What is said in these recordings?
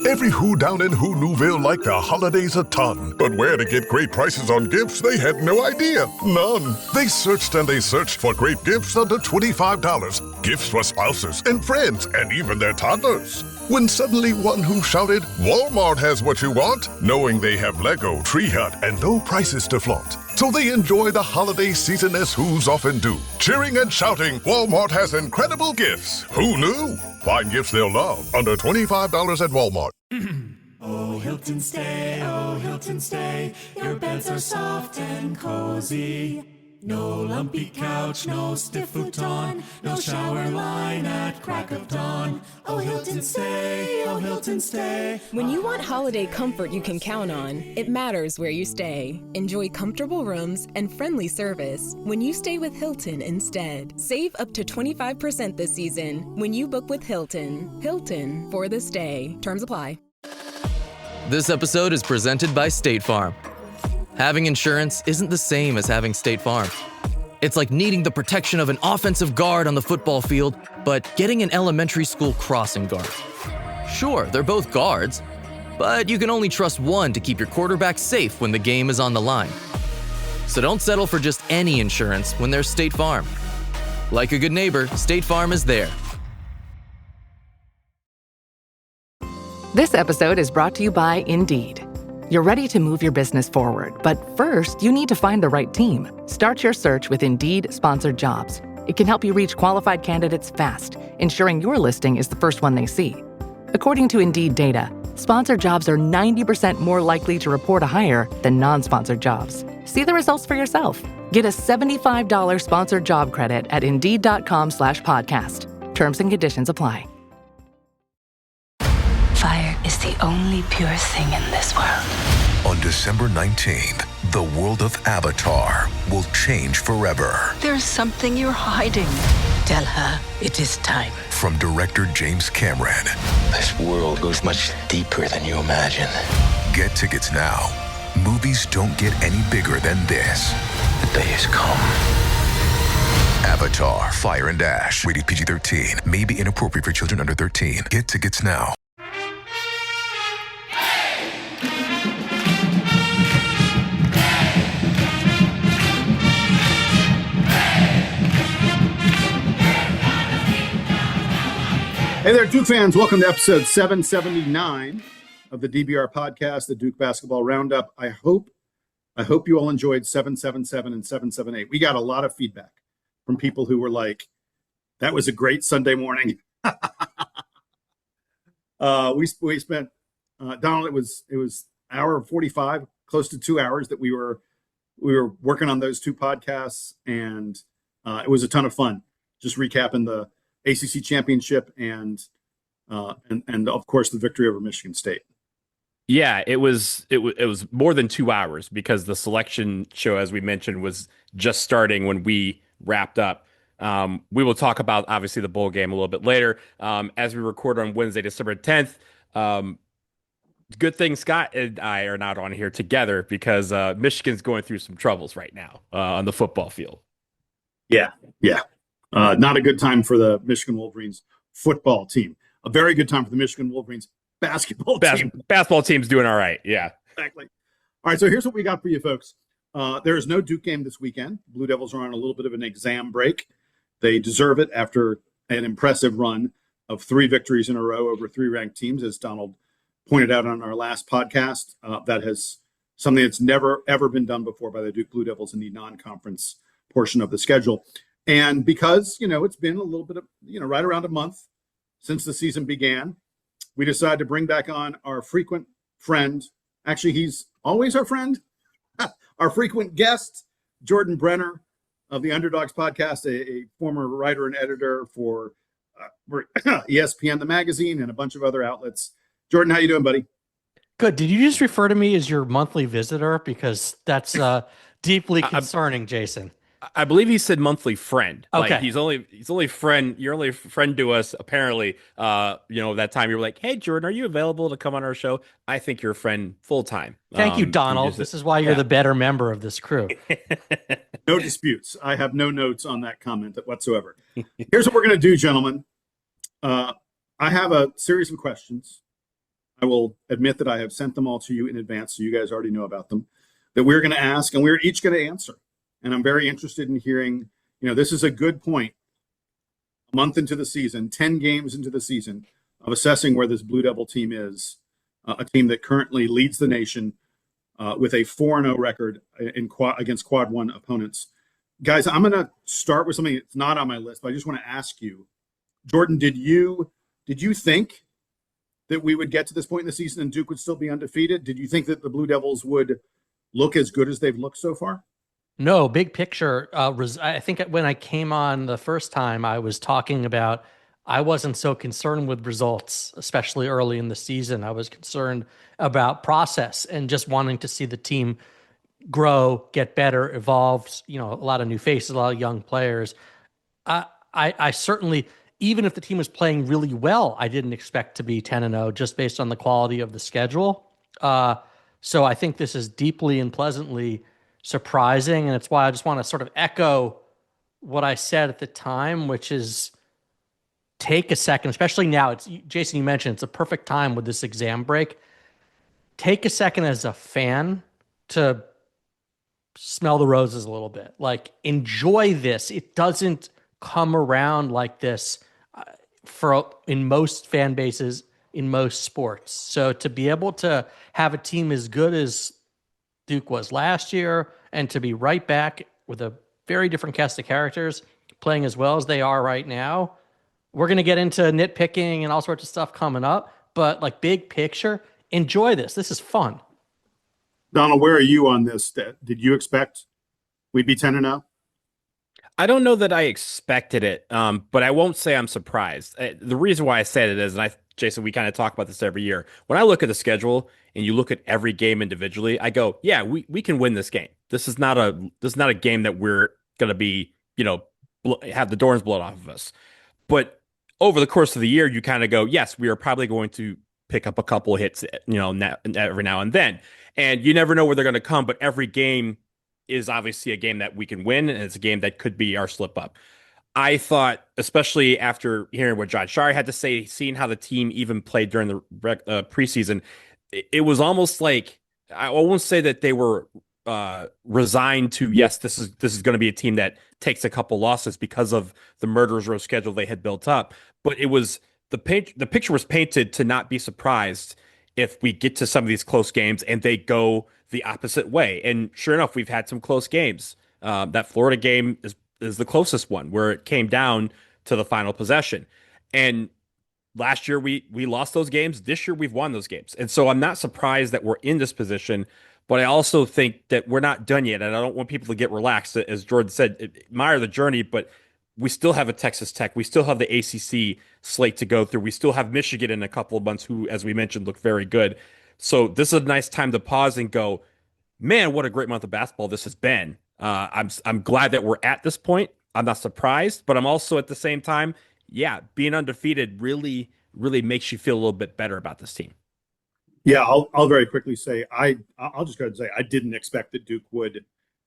Every who down in Who Newville liked the holidays a ton. But where to get great prices on gifts, they had no idea. None. They searched and they searched for great gifts under $25. Gifts for spouses and friends and even their toddlers. When suddenly one who shouted, Walmart has what you want, knowing they have Lego, Tree Hut, and low prices to flaunt. So they enjoy the holiday season as who's often do. Cheering and shouting, Walmart has incredible gifts. Who knew? Find gifts they'll love under $25 at Walmart. Oh, Hilton stay, your beds are soft and cozy. No lumpy couch, no stiff futon, no shower line at crack of dawn. Oh, Hilton stay. When you want holiday comfort you can count on, it matters where you stay. Enjoy comfortable rooms and friendly service when you stay with Hilton instead. Save up to 25% this season when you book with Hilton. Hilton for the stay. Terms apply. This episode is presented by State Farm. Having insurance isn't the same as having State Farm. It's like needing the protection of an offensive guard on the football field, but getting an elementary school crossing guard. Sure, they're both guards, but you can only trust one to keep your quarterback safe when the game is on the line. So don't settle for just any insurance when there's State Farm. Like a good neighbor, State Farm is there. This episode is brought to you by Indeed. You're ready to move your business forward, but first, you need to find the right team. Start your search with Indeed Sponsored Jobs. It can help you reach qualified candidates fast, ensuring your listing is the first one they see. According to Indeed data, sponsored jobs are 90% more likely to report a hire than non-sponsored jobs. See the results for yourself. Get a $75 sponsored job credit at Indeed.com/podcast. Terms and conditions apply. Fire is the only pure thing in this world. On December 19th, the world of Avatar will change forever. There's something you're hiding. Tell her it is time. From director James Cameron. This world goes much deeper than you imagine. Get tickets now. Movies don't get any bigger than this. The day has come. Avatar, Fire and Ash. Rated PG-13. May be inappropriate for children under 13. Get tickets now. Hey there, Duke fans. Welcome to episode 779 of the DBR podcast, the Duke Basketball Roundup. I hope you all enjoyed 777 and 778. We got a lot of feedback from people who were like, that was a great Sunday morning. We spent, Donald, it was hour 45, close to 2 hours that we were working on those two podcasts, and it was a ton of fun. Just recapping the ACC championship and of course the victory over Michigan State. Yeah, it was more than 2 hours because the selection show, as we mentioned, was just starting when we wrapped up. We will talk about obviously the bowl game a little bit later. As we record on Wednesday, December 10th. Good thing Scott and I are not on here together because Michigan's going through some troubles right now on the football field. Yeah. Not a good time for the Michigan Wolverines football team. A very good time for the Michigan Wolverines basketball team. Basketball team's doing all right. Yeah, exactly. All right, so here's what we got for you folks. There is no Duke game this weekend. Blue Devils are on a little bit of an exam break. They deserve it after an impressive run of 3 victories in a row over 3 ranked teams, as Donald pointed out on our last podcast. That has something that's never, ever been done before by the Duke Blue Devils in the non-conference portion of the schedule. And because, it's been a little bit of, right around a month since the season began, we decided to bring back on our frequent friend. Actually, he's always our friend, our frequent guest, Jordan Brenner of the Underdogs podcast, a former writer and editor for ESPN, the magazine, and a bunch of other outlets. Jordan, how you doing, buddy? Good. Did you just refer to me as your monthly visitor? Because that's deeply concerning, Jason. I believe he said monthly friend. Okay. Like he's only friend. You're only a friend to us, apparently. That time you were like, hey, Jordan, are you available to come on our show? I think you're a friend full time. Thank you, Donald. This is why you're the better member of this crew. No disputes. I have no notes on that comment whatsoever. Here's what we're going to do, gentlemen. I have a series of questions. I will admit that I have sent them all to you in advance, so you guys already know about them, that we're going to ask, and we're each going to answer. And I'm very interested in hearing, this is a good point, a month into the season, 10 games into the season, of assessing where this Blue Devil team is, a team that currently leads the nation with a 4-0 record against quad one opponents. Guys, I'm going to start with something that's not on my list, but I just want to ask you, Jordan, did you think that we would get to this point in the season and Duke would still be undefeated? Did you think that the Blue Devils would look as good as they've looked so far? No, big picture. I think when I came on the first time, I was talking about I wasn't so concerned with results, especially early in the season. I was concerned about process and just wanting to see the team grow, get better, evolve. A lot of new faces, a lot of young players. I certainly, even if the team was playing really well, I didn't expect to be 10-0 just based on the quality of the schedule. So I think this is deeply and pleasantly surprising, and it's why I just want to sort of echo what I said at the time, which is take a second, especially now. Jason, you mentioned it's a perfect time with this exam break. Take a second as a fan to smell the roses a little bit. Like, enjoy this. It doesn't come around like this in most fan bases, in most sports. So to be able to have a team as good as Duke was last year and to be right back with a very different cast of characters playing as well as they are right now, we're going to get into nitpicking and all sorts of stuff coming up. But like, big picture, enjoy this. This is fun. Donald, where are you on this? Did you expect we'd be 10-0? I don't know that I expected it, but I won't say I'm surprised. The reason why I said it is, and Jason, we kind of talk about this every year. When I look at the schedule and you look at every game individually, I go, yeah, we can win this game. This is not a game that we're going to be, have the doors blown off of us. But over the course of the year, you kind of go, yes, we are probably going to pick up a couple of hits, every now and then. And you never know where they're going to come, but every game is obviously a game that we can win, and it's a game that could be our slip up. I thought, especially after hearing what Jon Scheyer had to say, seeing how the team even played during the preseason, it was almost like, I won't say that they were resigned to, yes, this is going to be a team that takes a couple losses because of the murderer's row schedule they had built up, but it was the picture was painted to not be surprised if we get to some of these close games and they go the opposite way. And sure enough, we've had some close games. That Florida game is the closest one, where it came down to the final possession. And last year we lost those games. This year we've won those games. And so I'm not surprised that we're in this position, but I also think that we're not done yet. And I don't want people to get relaxed. As Jordan said, admire the journey, but we still have a Texas Tech. We still have the ACC slate to go through. We still have Michigan in a couple of months, who, as we mentioned, look very good. So this is a nice time to pause and go, man, what a great month of basketball this has been. I'm glad that we're at this point. I'm not surprised, but I'm also at the same time, yeah, being undefeated really, really makes you feel a little bit better about this team. Yeah, I'll very quickly say I'll just go ahead and say I didn't expect that Duke would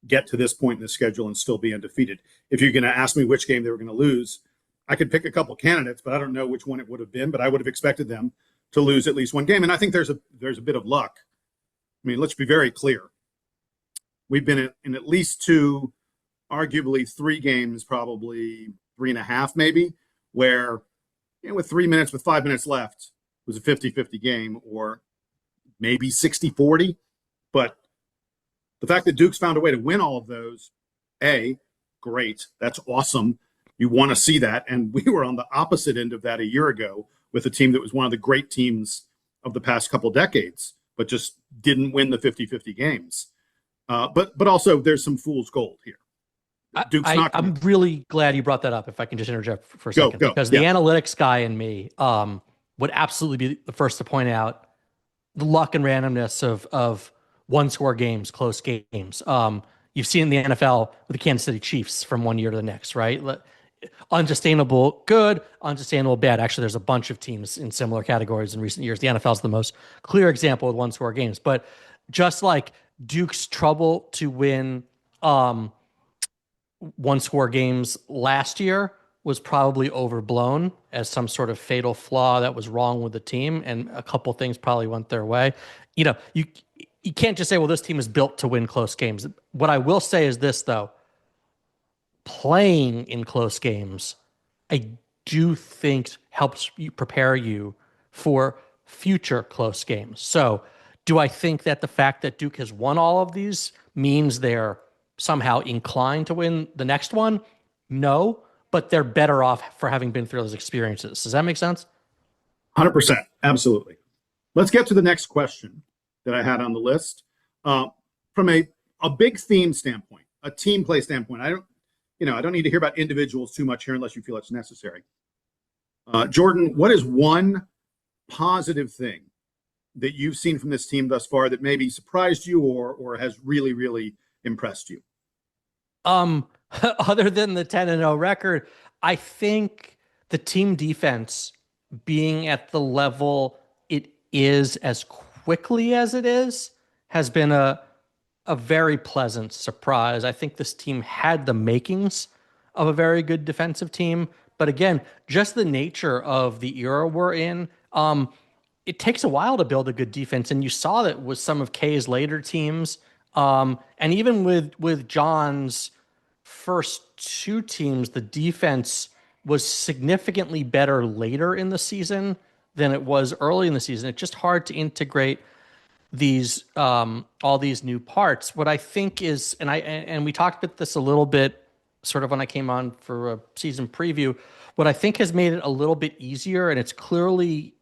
get to this point in the schedule and still be undefeated. If you're going to ask me which game they were going to lose, I could pick a couple candidates, but I don't know which one it would have been. But I would have expected them to lose at least one game, and I think there's a bit of luck. I mean, let's be very clear. We've been in at least two, arguably three games, probably 3.5 maybe, where with 3 minutes, with 5 minutes left, it was a 50-50 game, or maybe 60-40. But the fact that Duke's found a way to win all of those, great. That's awesome. You want to see that. And we were on the opposite end of that a year ago with a team that was one of the great teams of the past couple decades, but just didn't win the 50-50 games. But also there's some fool's gold here. I'm really glad you brought that up, if I can just interject for a second. Because the analytics guy in me would absolutely be the first to point out the luck and randomness of one-score games, close games. You've seen the NFL with the Kansas City Chiefs from one year to the next, right? Unsustainable good, unsustainable bad. Actually, there's a bunch of teams in similar categories in recent years. The NFL is the most clear example of one-score games. But just like Duke's trouble to win one-score games last year, was probably overblown as some sort of fatal flaw that was wrong with the team, and a couple things probably went their way. You can't just say, well, this team is built to win close games. What I will say is this, though. Playing in close games, I do think helps you prepare you for future close games. So do I think that the fact that Duke has won all of these means they're somehow inclined to win the next one? No, but they're better off for having been through those experiences. Does that make sense? 100%. Absolutely. Let's get to the next question that I had on the list. From a big theme standpoint, a team play standpoint, I don't need to hear about individuals too much here unless you feel it's necessary. Jordan, what is one positive thing that you've seen from this team thus far that maybe surprised you or has really, really impressed you? Other than the 10-0 record, I think the team defense being at the level it is as quickly as it is has been a very pleasant surprise. I think this team had the makings of a very good defensive team. But again, just the nature of the era we're in, it takes a while to build a good defense. And you saw that with some of K's later teams. And even with John's first two teams, the defense was significantly better later in the season than it was early in the season. It's just hard to integrate these all these new parts. What I think is, and we talked about this a little bit sort of when I came on for a season preview, what I think has made it a little bit easier, and it's clearly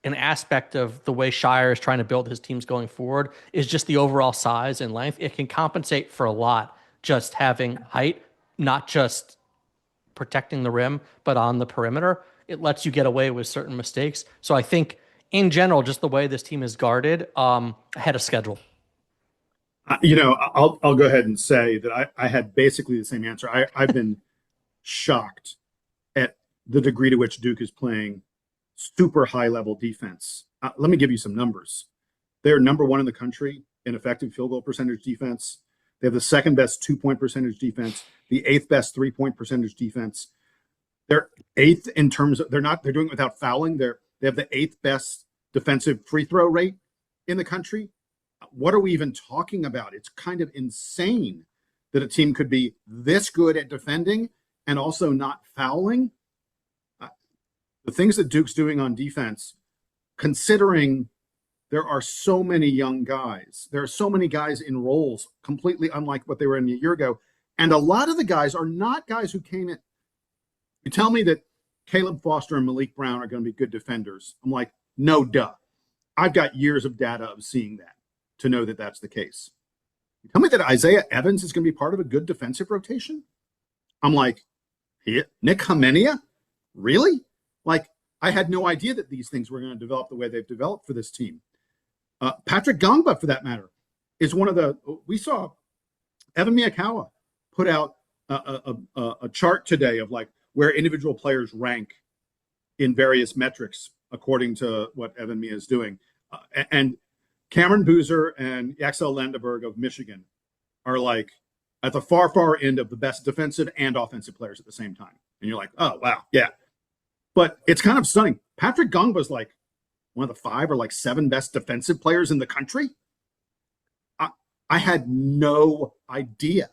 an aspect of the way Scheyer is trying to build his teams going forward, is just the overall size and length. It can compensate for a lot just having height, not just protecting the rim, but on the perimeter. It lets you get away with certain mistakes. So I think in general, just the way this team is guarded ahead of schedule. I'll go ahead and say that I had basically the same answer. I've been shocked at the degree to which Duke is playing super high level defense. Let me give you some numbers. They're number one in the country in effective field goal percentage defense. They have the second best 2-point percentage defense, the eighth best 3-point percentage defense. They're eighth in terms of they're doing it without fouling. They have the eighth best defensive free throw rate in the country. What are we even talking about? It's kind of insane that a team could be this good at defending and also not fouling. The things that Duke's doing on defense, considering there are so many young guys, there are so many guys in roles completely unlike what they were in a year ago. And a lot of the guys are not guys who came in. You tell me that Caleb Foster and Malik Brown are going to be good defenders. I'm like, no, duh. I've got years of data of seeing that to know that that's the case. You tell me that Isaiah Evans is going to be part of a good defensive rotation. I'm like, Nick Hamenia? Really? Like, I had no idea that these things were going to develop the way they've developed for this team. Patrick Gongba, for that matter, is one of the, we saw Evan Miyakawa put out a chart today of like where individual players rank in various metrics according to what Evan Mia is doing. And Cameron Boozer and Axel Landeberg of Michigan are like at the far, far end of the best defensive and offensive players at the same time. And you're like, oh, wow, yeah. But it's kind of stunning. Patrick Gongba is like one of the 5 or like 7 best defensive players in the country. I had no idea.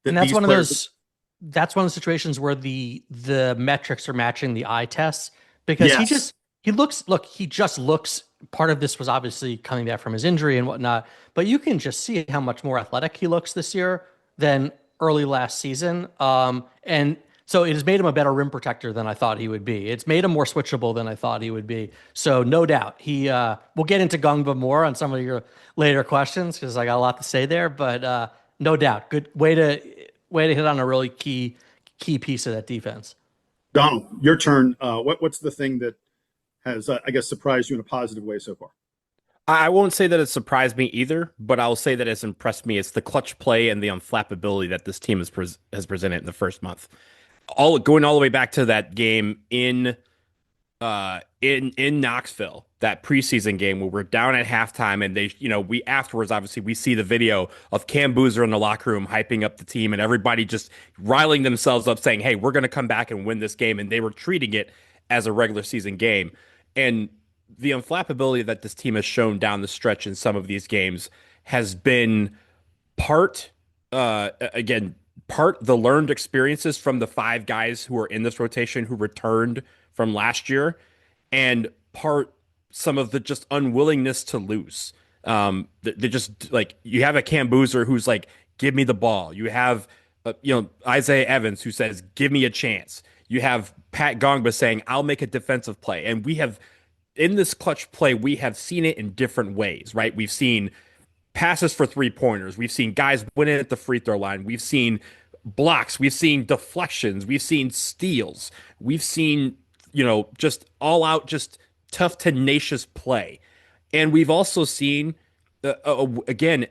And that's one of those. That's one of the situations where the metrics are matching the eye tests because yes. he just looks. Part of this was obviously coming back from his injury and whatnot, but you can just see how much more athletic he looks this year than early last season. And so it has made him a better rim protector than I thought he would be. It's made him more switchable than I thought he would be. So no doubt we'll get into Gongba more on some of your later questions because I got a lot to say there, but no doubt, good way to hit on a really key piece of that defense. Donald, your turn. What's the thing that has, I guess, surprised you in a positive way so far? I won't say that it surprised me either, but I'll say that it's impressed me. It's the clutch play and the unflappability that this team has presented in the first month. Going all the way back to that game in in Knoxville, that preseason game where we're down at halftime, and they, we afterwards, obviously, we see the video of Cam Boozer in the locker room hyping up the team and everybody just riling themselves up, saying, "Hey, we're going to come back and win this game," and they were treating it as a regular season game. And the unflappability that this team has shown down the stretch in some of these games has been part, again, part the learned experiences from the five guys who are in this rotation who returned from last year, and part some of the just unwillingness to lose. They just, like, you have a Cam Boozer who's like, "Give me the ball." You have, Isaiah Evans who says, "Give me a chance." You have Pat Gongba saying, "I'll make a defensive play." And we have, in this clutch play, we have seen it in different ways, right? We've seen passes for 3-pointers. We've seen guys win it at the free throw line. We've seen blocks. We've seen deflections. We've seen steals. We've seen, just all out, just tough, tenacious play. And we've also seen, again,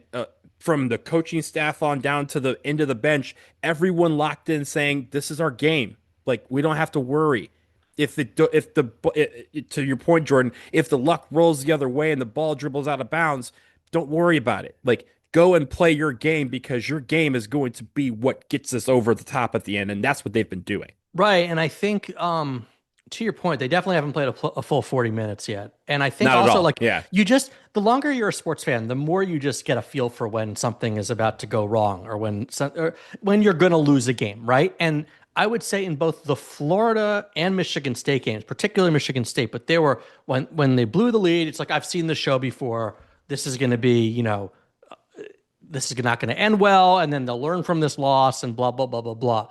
from the coaching staff on down to the end of the bench, everyone locked in saying, "This is our game. Like, we don't have to worry. To your point, Jordan, if the luck rolls the other way and the ball dribbles out of bounds, don't worry about it. Like, go and play your game, because your game is going to be what gets us over the top at the end." And that's what they've been doing. Right. And I think, to your point, they definitely haven't played a full 40 minutes yet. And I think Not at also, all. like, Yeah. the longer you're a sports fan, the more you just get a feel for when something is about to go wrong, or when you're going to lose a game. Right. And I would say in both the Florida and Michigan State games, particularly Michigan State, but they were, when they blew the lead, it's like, I've seen the show before. This is going to be, this is not going to end well. And then they'll learn from this loss and blah, blah, blah, blah, blah.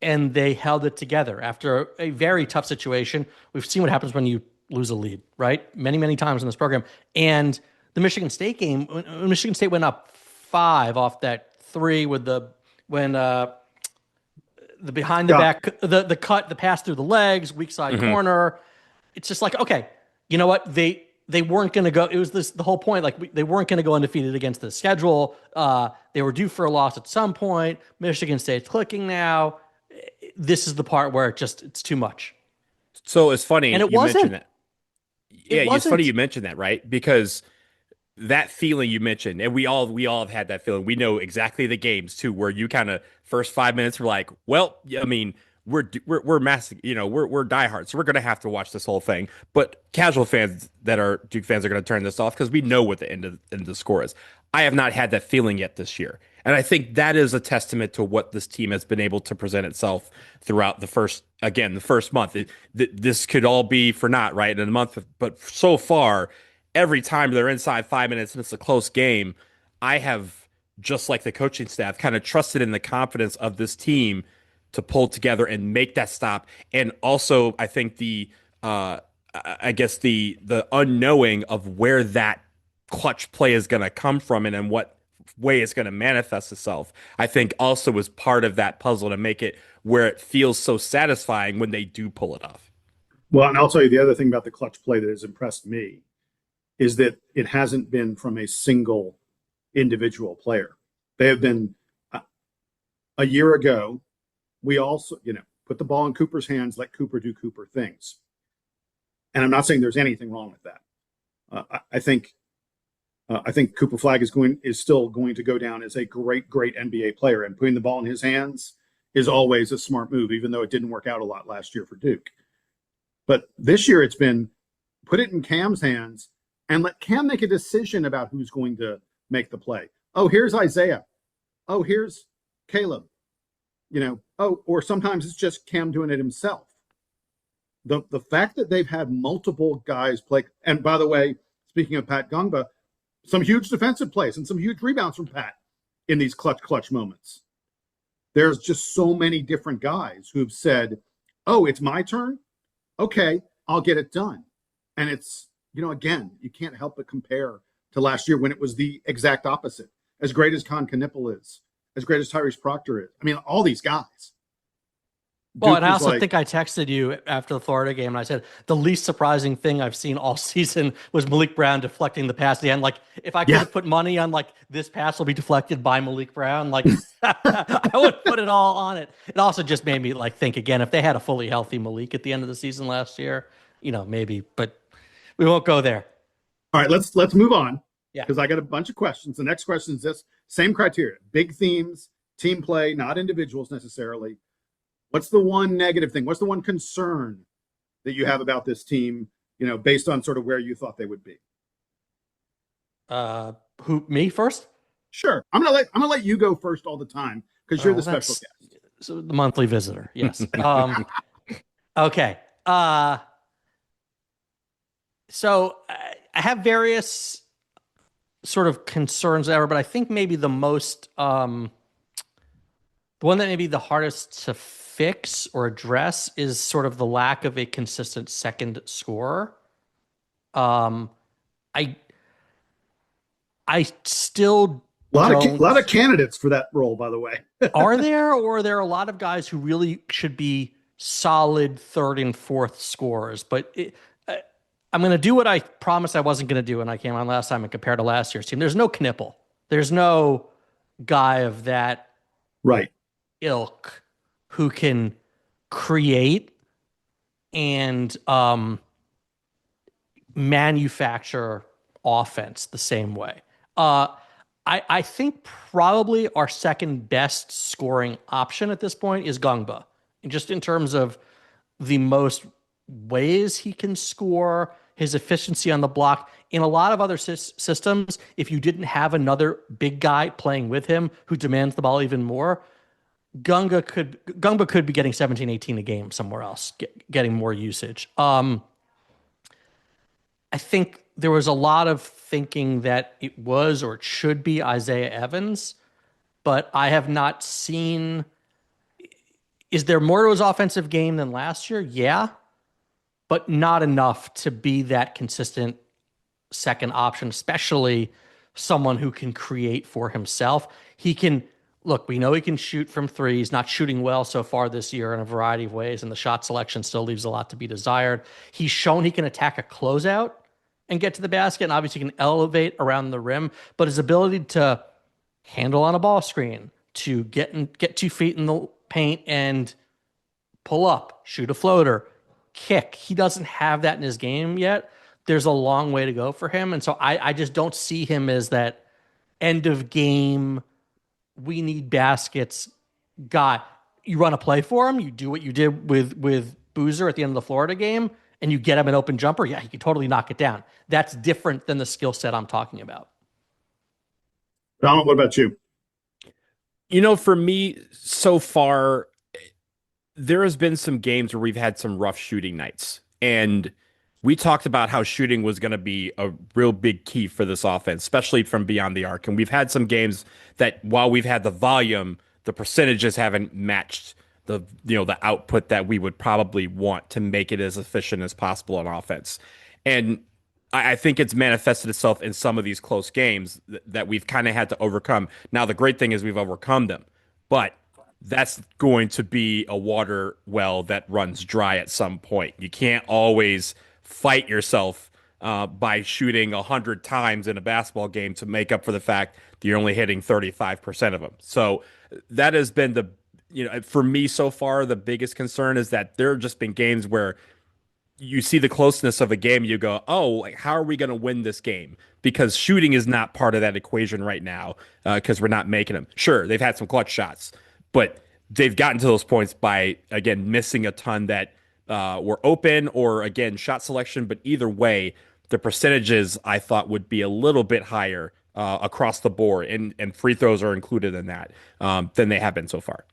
And they held it together after a very tough situation. We've seen what happens when you lose a lead, right? Many, many times in this program. And the Michigan State game, when Michigan State went up 5 off that 3 with the behind the back, the cut, the pass through the legs, weak side corner. It's just like, okay, you know what? They weren't going to go. It was the whole point. Like, they weren't going to go undefeated against the schedule. They were due for a loss at some point. Michigan State's clicking now. This is the part where it's too much. So it's funny. And it you wasn't. mentioned that. Yeah, it's funny you mentioned that, right? Because that feeling you mentioned, and we all have had that feeling. We know exactly the games too, where you kind of first 5 minutes were like, well, I mean, we're massive, we're diehards, so we're gonna have to watch this whole thing. But casual fans that are Duke fans are gonna turn this off because we know what the end of the score is. I have not had that feeling yet this year, and I think that is a testament to what this team has been able to present itself throughout the first month. This could all be for naught, right, in a month, but so far, every time they're inside 5 minutes and it's a close game, I have, just like the coaching staff, kind of trusted in the confidence of this team to pull together and make that stop. And also, I think the unknowing of where that clutch play is going to come from and in what way it's going to manifest itself, I think also was part of that puzzle to make it where it feels so satisfying when they do pull it off. Well, and I'll tell you the other thing about the clutch play that has impressed me is that it hasn't been from a single individual player. They have been, a year ago, we also, put the ball in Cooper's hands, let Cooper do Cooper things. And I'm not saying there's anything wrong with that. I think Cooper Flagg is still going to go down as a great NBA player, and putting the ball in his hands is always a smart move, even though it didn't work out a lot last year for Duke. But this year it's been put it in Cam's hands and let Cam make a decision about who's going to make the play. Oh, here's Isaiah. Oh, here's Caleb. Or sometimes it's just Cam doing it himself. The fact that they've had multiple guys play, and by the way, speaking of Pat Gongba, some huge defensive plays and some huge rebounds from Pat in these clutch moments. There's just so many different guys who have said, oh, it's my turn. Okay, I'll get it done. And it's, again, you can't help but compare to last year when it was the exact opposite. As great as Con Knipple is, as great as Tyrese Proctor is. I mean, all these guys. Well, Duke and I was also like, think I texted you after the Florida game, and I said the least surprising thing I've seen all season was Malik Brown deflecting the pass at the end. Like, if I could yeah, have put money on like this pass will be deflected by Malik Brown, like I would put it all on it. It also just made me like think again, if they had a fully healthy Malik at the end of the season last year, maybe, but we won't go there. all right, let's move on Yeah. because I got a bunch of questions. The next question is this: same criteria, big themes, team play, not individuals necessarily. What's the one negative thing? What's the one concern that you have about this team, based on sort of where you thought they would be? Me first? Sure. I'm gonna let you go first all the time because you're the special guest. So the monthly visitor, yes. Okay. So I have various sort of concerns ever, but I think maybe the most the one that may be the hardest to fix or address is sort of the lack of a consistent second scorer. I still a lot of candidates for that role, by the way. Are there, or are there a lot of guys who really should be solid third and fourth scorers? But I'm going to do what I promised I wasn't going to do when I came on last time and compared to last year's team. There's no Knipple. There's no guy of that ilk who can create and manufacture offense the same way. I think probably our second best scoring option at this point is Gungba. And just in terms of the most ways he can score, his efficiency on the block. In a lot of other systems, if you didn't have another big guy playing with him who demands the ball even more, Gungba could be getting 17, 18 a game somewhere else, getting more usage. I think there was a lot of thinking that it was or it should be Isaiah Evans, but I have not seen. Is there more to his offensive game than last year? Yeah, but not enough to be that consistent second option, especially someone who can create for himself. He can. Look, we know he can shoot from three. He's not shooting well so far this year in a variety of ways, and the shot selection still leaves a lot to be desired. He's shown he can attack a closeout and get to the basket, and obviously can elevate around the rim, but his ability to handle on a ball screen, to get 2 feet in the paint and pull up, shoot a floater, kick, he doesn't have that in his game yet. There's a long way to go for him, and so I just don't see him as that end of game, we need baskets guy. You run a play for him, you do what you did with Boozer at the end of the Florida game, and you get him an open jumper, yeah, he can totally knock it down. That's different than the skill set I'm talking about. Donald, what about you? For me, so far, there has been some games where we've had some rough shooting nights. And we talked about how shooting was going to be a real big key for this offense, especially from beyond the arc. And we've had some games that while we've had the volume, the percentages haven't matched the output that we would probably want to make it as efficient as possible on offense. And I think it's manifested itself in some of these close games that we've kind of had to overcome. Now, the great thing is we've overcome them, but that's going to be a water well that runs dry at some point. You can't always fight yourself by shooting 100 times in a basketball game to make up for the fact that you're only hitting 35% of them. So that has been for me so far, the biggest concern is that there have just been games where you see the closeness of a game, you go, oh, how are we going to win this game? Because shooting is not part of that equation right now because we're not making them. Sure, they've had some clutch shots, but they've gotten to those points by, again, missing a ton that were open or, again, shot selection. But either way, the percentages I thought would be a little bit higher across the board, and free throws are included in that than they have been so far.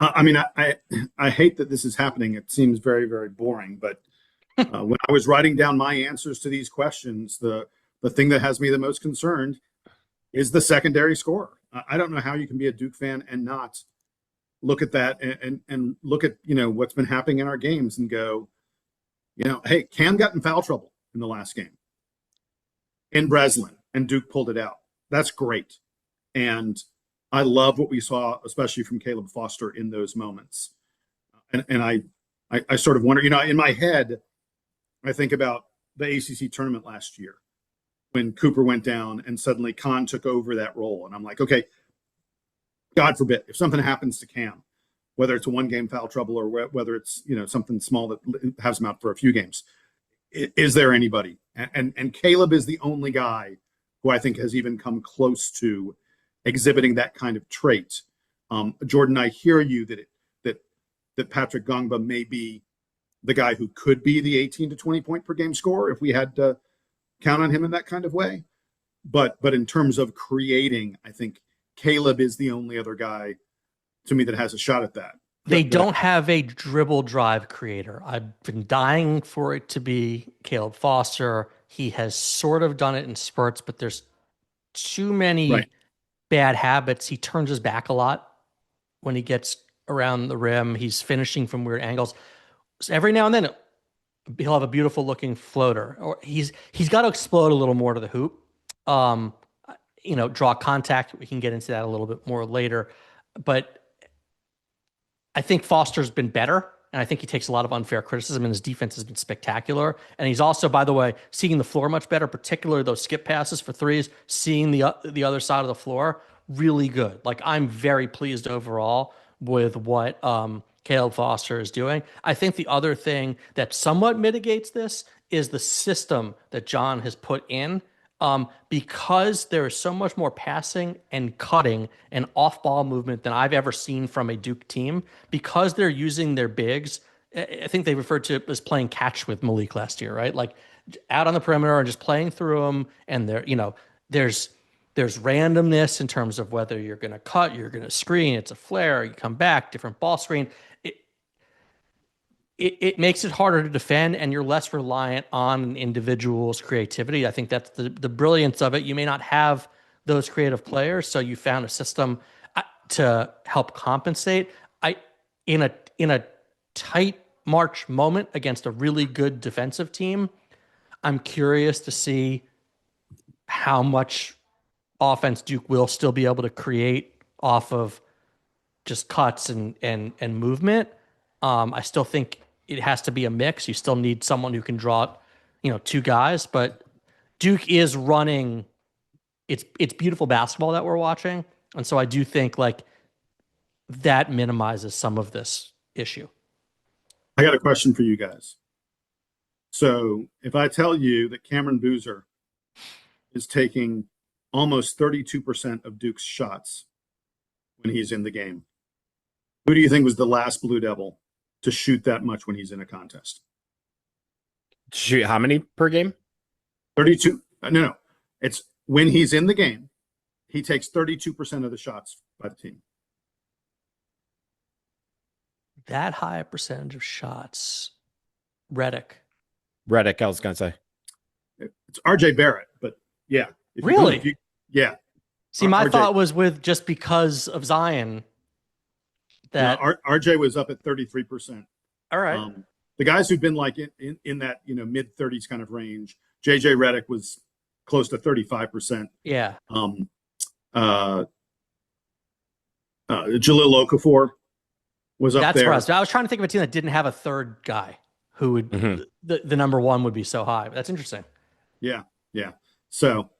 I hate that this is happening. It seems very, very boring. But when I was writing down my answers to these questions, the thing that has me the most concerned is the secondary scorer. I don't know how you can be a Duke fan and not look at that and look at what's been happening in our games and go, hey, Cam got in foul trouble in the last game in Breslin, and Duke pulled it out. That's great. And I love what we saw, especially from Caleb Foster in those moments. And I sort of wonder, in my head, I think about the ACC tournament last year when Cooper went down and suddenly Khan took over that role. And I'm like, okay, God forbid, if something happens to Cam, whether it's a one-game foul trouble or whether it's something small that has him out for a few games, is there anybody? And Caleb is the only guy who I think has even come close to exhibiting that kind of trait. Jordan, I hear you that Patrick Gongba may be the guy who could be the 18 to 20 point per game scorer if we had to count on him in that kind of way. But in terms of creating, I think Caleb is the only other guy to me that has a shot at that. They don't have a dribble drive creator. I've been dying for it to be Caleb Foster. He has sort of done it in spurts, but there's too many bad habits. He turns his back a lot when he gets around the rim. He's finishing from weird angles. So every now and then he'll have a beautiful looking floater, or he's got to explode a little more to the hoop. Draw contact. We can get into that a little bit more later, but I think Foster's been better, and I think he takes a lot of unfair criticism, and his defense has been spectacular. And he's also, by the way, seeing the floor much better, particularly those skip passes for threes, seeing the other side of the floor, really good. Like, I'm very pleased overall with what Caleb Foster is doing. I think the other thing that somewhat mitigates this is the system that Jon has put in. Because there is so much more passing and cutting and off-ball movement than I've ever seen from a Duke team, because they're using their bigs. I think they referred to it as playing catch with Malik last year, right? Like out on the perimeter and just playing through them. And there's randomness in terms of whether you're going to cut, you're going to screen, it's a flare, you come back, different ball screen. It makes it harder to defend, and you're less reliant on an individual's creativity. I think that's the brilliance of it. You may not have those creative players, so you found a system to help compensate. In a tight March moment against a really good defensive team, I'm curious to see how much offense Duke will still be able to create off of just cuts and movement. I still think it has to be a mix. You still need someone who can draw, two guys, but Duke is running. It's beautiful basketball that we're watching. And so I do think that minimizes some of this issue. I got a question for you guys. So if I tell you that Cameron Boozer is taking almost 32% of Duke's shots when he's in the game, who do you think was the last Blue Devil to shoot that much when he's in a contest? Shoot how many per game? 32. No. It's when he's in the game, he takes 32% of the shots by the team. That high a percentage of shots. Redick, I was going to say. It's RJ Barrett, but yeah. Really? Yeah. See, my thought was with just because of Zion. That RJ was up at 33%. All right. The guys who've been in that mid 30s kind of range, JJ Redick was close to 35%. Yeah. Jalil Okafor was up there. That's impressive. I was trying to think of a team that didn't have a third guy who would the number one would be so high. That's interesting. Yeah. So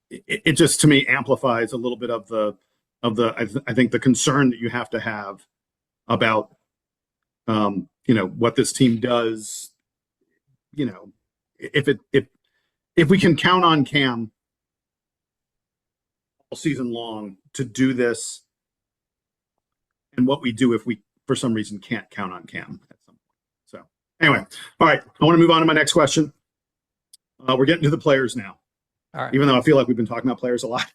it just to me amplifies a little bit of the I think the concern that you have to have about what this team does. If we can count on Cam all season long to do this, and what we do if we for some reason can't count on Cam at some point. So anyway, all right, I want to move on to my next question. We're getting to the players now. All right. Even though I feel like we've been talking about players a lot.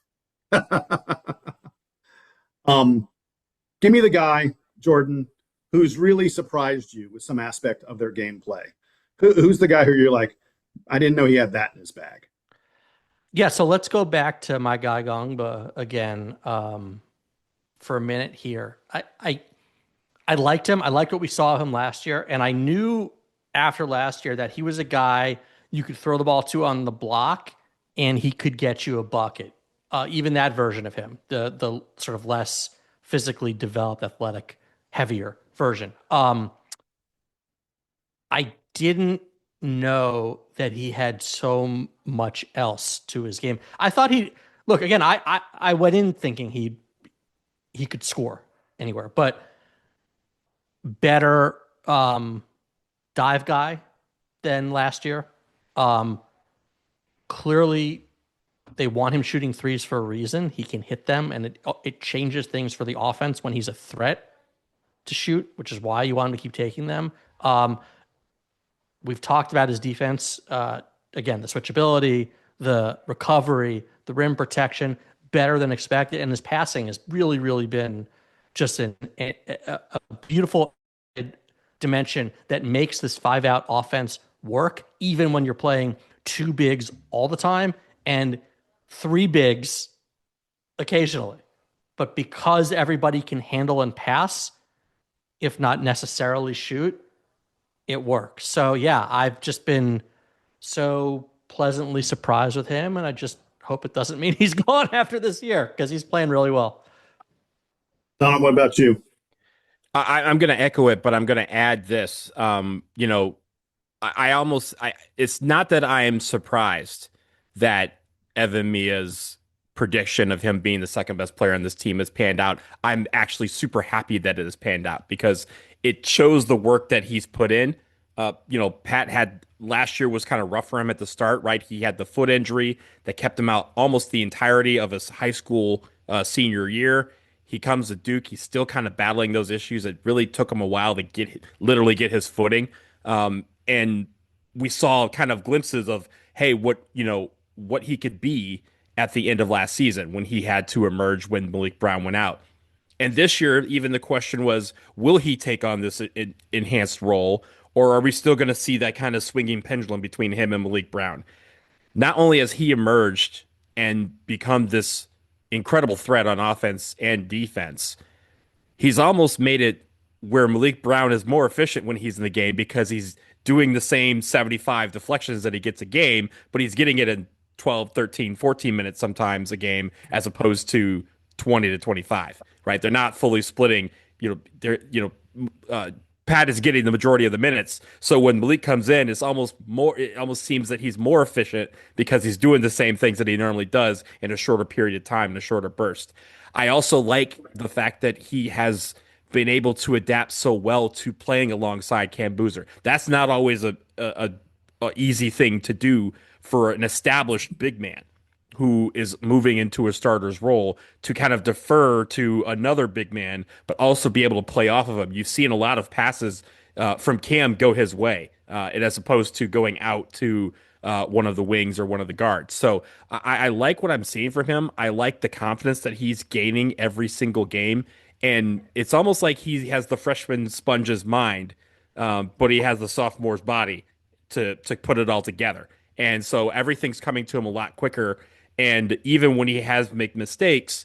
Give me the guy, Jordan, who's really surprised you with some aspect of their gameplay. Who's the guy who you're like, I didn't know he had that in his bag? Yeah, so let's go back to my guy Gongba again for a minute here. I liked him. I liked what we saw of him last year, and I knew after last year that he was a guy you could throw the ball to on the block, and he could get you a bucket. Even that version of him, the sort of less physically developed, athletic, heavier version. I didn't know that he had so much else to his game. I thought look again. I went in thinking he could score anywhere, but better dive guy than last year. Clearly, they want him shooting threes for a reason. He can hit them, and it changes things for the offense when he's a threat to shoot, which is why you want him to keep taking them. We've talked about his defense. Again, the switchability, the recovery, the rim protection, better than expected. And his passing has really, really been just a beautiful dimension that makes this 5-out offense work, even when you're playing 2 bigs all the time and 3 bigs occasionally. But because everybody can handle and pass, if not necessarily shoot, it works. So yeah, I've just been so pleasantly surprised with him, and I just hope it doesn't mean he's gone after this year because he's playing really well. Don, what about you? I'm going to echo it, but I'm going to add this. It's not that I am surprised that Evan Mia's prediction of him being the second best player on this team has panned out. I'm actually super happy that it has panned out because it shows the work that he's put in. Pat had last year was kind of rough for him at the start, right? He had the foot injury that kept him out almost the entirety of his high school senior year. He comes to Duke. He's still kind of battling those issues. It really took him a while to literally get his footing. And we saw kind of glimpses of, hey, what he could be at the end of last season when he had to emerge when Malik Brown went out. And this year, even the question was, will he take on this enhanced role, or are we still going to see that kind of swinging pendulum between him and Malik Brown? Not only has he emerged and become this incredible threat on offense and defense, he's almost made it where Malik Brown is more efficient when he's in the game because he's doing the same 75 deflections that he gets a game, but he's getting it in 12, 13, 14 minutes sometimes a game as opposed to 20 to 25, right? They're not fully splitting, Pat is getting the majority of the minutes. So when Malik comes in, it almost seems that he's more efficient because he's doing the same things that he normally does in a shorter period of time, in a shorter burst. I also like the fact that he has been able to adapt so well to playing alongside Cam Boozer. That's not always a easy thing to do for an established big man who is moving into a starter's role, to kind of defer to another big man, but also be able to play off of him. You've seen a lot of passes from Cam go his way, as opposed to going out to one of the wings or one of the guards. So I like what I'm seeing from him. I like the confidence that he's gaining every single game. And it's almost like he has the freshman sponge's mind, but he has the sophomore's body to put it all together. And so everything's coming to him a lot quicker. And even when he has make mistakes,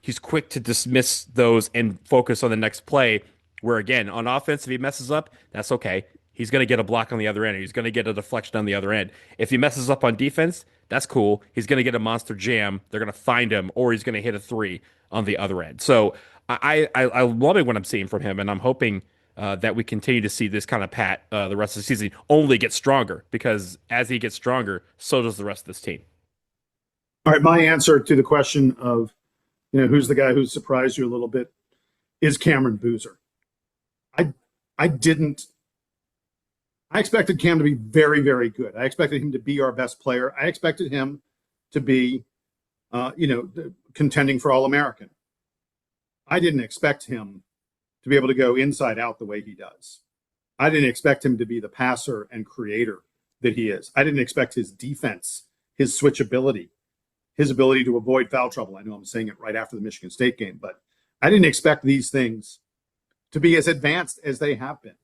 he's quick to dismiss those and focus on the next play. Where again, on offense, if he messes up, that's okay. He's going to get a block on the other end. Or he's going to get a deflection on the other end. If he messes up on defense, that's cool. He's going to get a monster jam. They're going to find him, or he's going to hit a 3 on the other end. So I'm loving what I'm seeing from him, and I'm hoping that we continue to see this kind of Pat the rest of the season only get stronger, because as he gets stronger, so does the rest of this team. All right, my answer to the question of, who's the guy who surprised you a little bit is Cameron Boozer. I expected Cam to be very, very good. I expected him to be our best player. I expected him to be, contending for All-American. I didn't expect him to be able to go inside out the way he does. I didn't expect him to be the passer and creator that he is. I didn't expect his defense, his switchability, his ability to avoid foul trouble. I know I'm saying it right after the Michigan State game, but I didn't expect these things to be as advanced as they have been.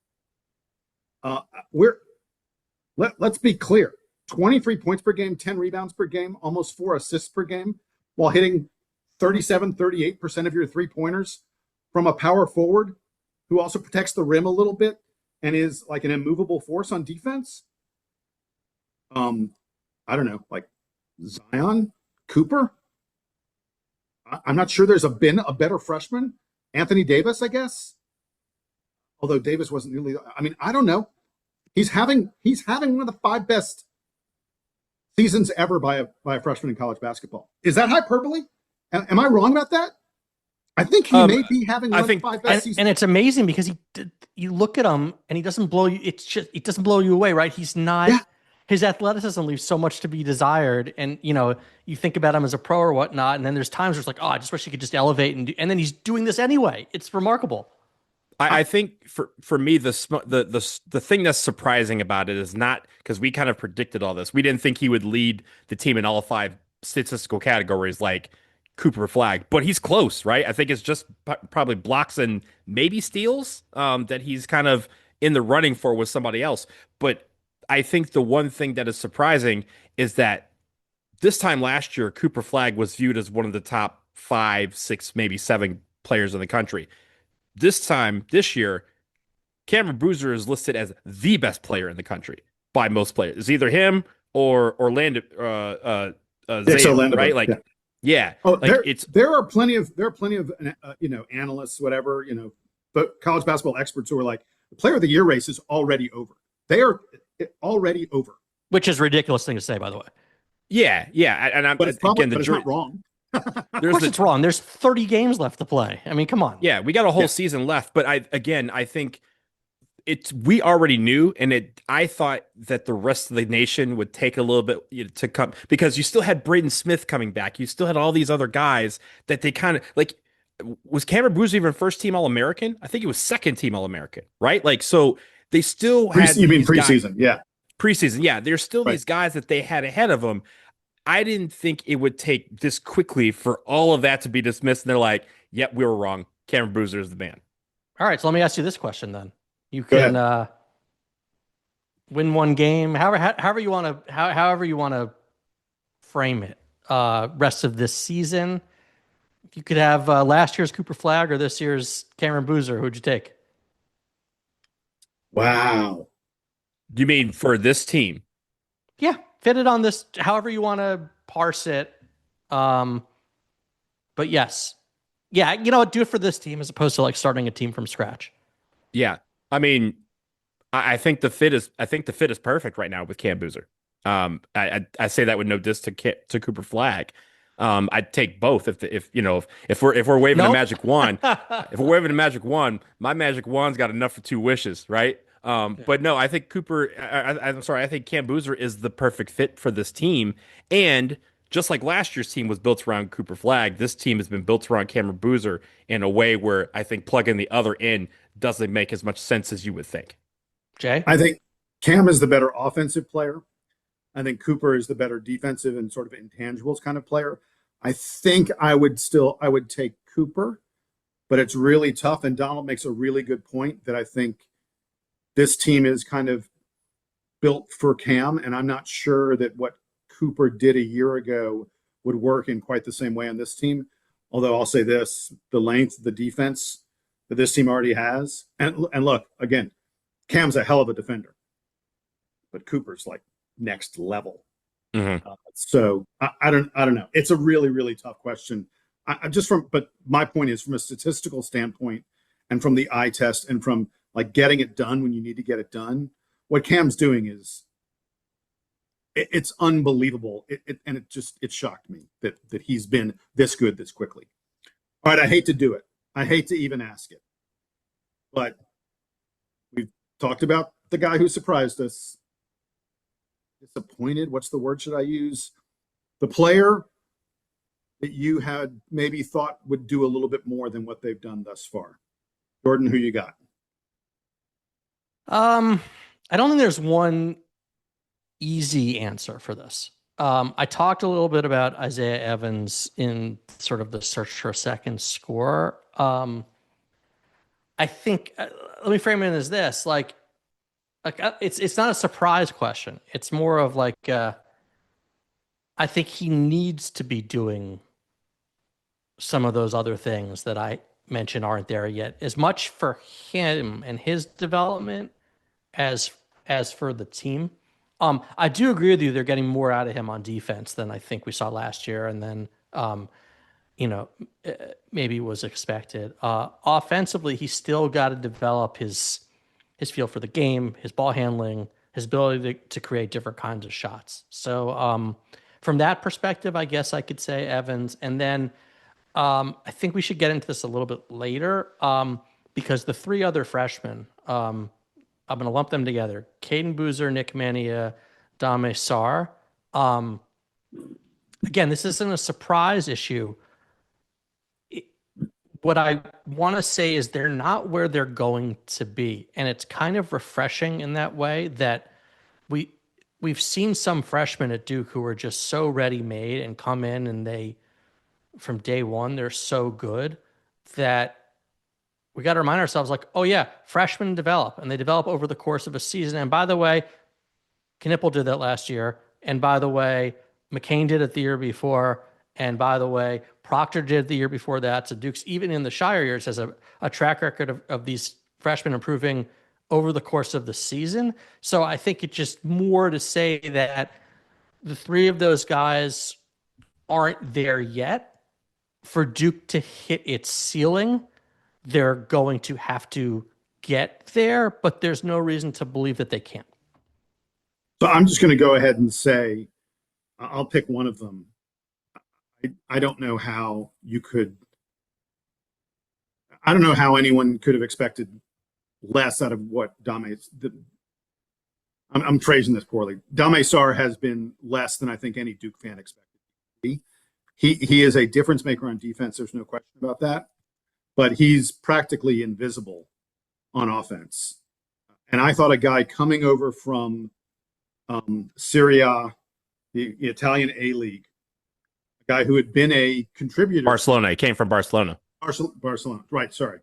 Let's be clear. 23 points per game, 10 rebounds per game, almost 4 assists per game, while hitting 38% of your three-pointers from a power forward who also protects the rim a little bit and is like an immovable force on defense. I don't know, like Zion Cooper. I'm not sure there's been a better freshman. Anthony Davis, I guess. although Davis wasn't nearly. I mean, I don't know. He's having one of the 5 best seasons ever by a freshman in college basketball. Is that hyperbole? Am I wrong about that? I think he may be having one of the 5 best seasons. And it's amazing because you look at him and he doesn't blow you. It doesn't blow you away, right? He's not. Yeah. His athleticism leaves so much to be desired, and you think about him as a pro or whatnot, and then there's times where it's like, oh, I just wish he could just elevate, and then he's doing this anyway. It's remarkable. I think for me the thing that's surprising about it is not because we kind of predicted all this. We didn't think he would lead the team in all 5 statistical categories like Cooper Flagg, but he's close, right? I think it's just probably blocks and maybe steals that he's kind of in the running for with somebody else. But I think the one thing that is surprising is that this time last year, Cooper Flagg was viewed as one of the top 5, 6, maybe 7 players in the country. This year, Cameron Boozer is listed as the best player in the country by most players. It's either him or Orlando, Orlando, right? Like, yeah. Oh, like there are plenty of analysts, whatever, but college basketball experts who are like, the player of the year race is already over. They are already over. Which is a ridiculous thing to say, by the way. Yeah. And but it's not wrong. Of course it's wrong. There's 30 games left to play. I mean, come on. Yeah, we got a whole season left. But I think we already knew, and I thought that the rest of the nation would take a little bit to come, because you still had Braden Smith coming back. You still had all these other guys that they kind of like. Was Cameron Boozer even first team All-American? I think he was second team All-American, right? Like, so they still had. You mean preseason? Yeah. Preseason, yeah. There's still these guys that they had ahead of them. I didn't think it would take this quickly for all of that to be dismissed. And they're like, yep, we were wrong. Cameron Boozer is the man. All right, so let me ask you this question then. You can win one game, however you want to frame it. Rest of this season, if you could have last year's Cooper Flagg or this year's Cameron Boozer, who'd you take? Wow. You mean for this team? Yeah, fit it on this, however you want to parse it. But yes. Yeah, you know what? Do it for this team as opposed to like starting a team from scratch. Yeah. I mean, I think the fit is perfect right now with Cam Boozer. I say that with no diss to Cooper Flagg. I'd take both if we're waving a magic wand. If we're waving a magic wand, my magic wand's got enough for 2 wishes, right? But no, I think I think Cam Boozer is the perfect fit for this team. And just like last year's team was built around Cooper Flagg, this team has been built around Cameron Boozer in a way where I think plugging the other in doesn't make as much sense as you would think. Jay? I think Cam is the better offensive player. I think Cooper is the better defensive and sort of intangibles kind of player. I think I would take Cooper, but it's really tough. And Donald makes a really good point that I think this team is kind of built for Cam, and I'm not sure that what Cooper did a year ago would work in quite the same way on this team. Although I'll say this, the length, the defense that this team already has. And look, again, Cam's a hell of a defender, but Cooper's like next level. Mm-hmm. So I don't know. It's a really, really tough question. But my point is, from a statistical standpoint and from the eye test and from like getting it done when you need to get it done, what Cam's doing is it's unbelievable. It shocked me that he's been this good this quickly. All right, I hate to do it. I hate to even ask it, but we've talked about the guy who surprised us. Disappointed. What's the word should I use? The player that you had maybe thought would do a little bit more than what they've done thus far. Jordan, who you got? I don't think there's one easy answer for this. I talked a little bit about Isaiah Evans in sort of the search for a second scorer. I think let me frame it as this: like it's not a surprise question. It's more of like I think he needs to be doing some of those other things that I mentioned aren't there yet, as much for him and his development as for the team. I do agree with you. They're getting more out of him on defense than I think we saw last year. And then maybe was expected. Offensively, he's still got to develop his feel for the game, his ball handling, his ability to create different kinds of shots. So from that perspective, I guess I could say Evans. And then I think we should get into this a little bit later because the three other freshmen, I'm going to lump them together: Caden Boozer, Nick Mania, Dame Sarr. Again, this isn't a surprise issue. What I want to say is they're not where they're going to be. And it's kind of refreshing in that way that we've seen some freshmen at Duke who are just so ready-made and come in and they, from day one, they're so good that we got to remind ourselves like, oh yeah, freshmen develop and they develop over the course of a season. And by the way, Knipple did that last year. And by the way, McCain did it the year before. And by the way, Proctor did the year before that. So Duke's, even in the Scheyer years, has a track record of these freshmen improving over the course of the season. So I think it's just more to say that the three of those guys aren't there yet. For Duke to hit its ceiling, they're going to have to get there, but there's no reason to believe that they can't. So I'm just going to go ahead and say, I'll pick one of them. I don't know how anyone could have expected less out of what I'm phrasing this poorly. Dame Sarr has been less than I think any Duke fan expected to be. He is a difference maker on defense. There's no question about that. But he's practically invisible on offense. And I thought a guy coming over from Syria, the Italian A-League, a guy who had been a contributor. Barcelona. He came from Barcelona. Barcelona. Right. Sorry.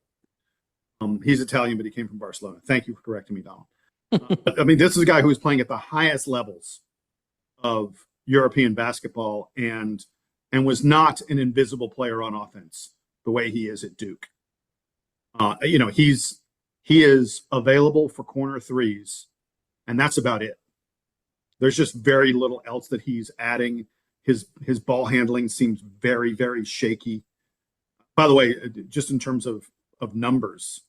He's Italian, but he came from Barcelona. Thank you for correcting me, Donald. I mean, this is a guy who was playing at the highest levels of European basketball and was not an invisible player on offense the way he is at Duke. He is available for corner threes, and that's about it. There's just very little else that he's adding. His ball handling seems very, very shaky. By the way, just in terms of numbers,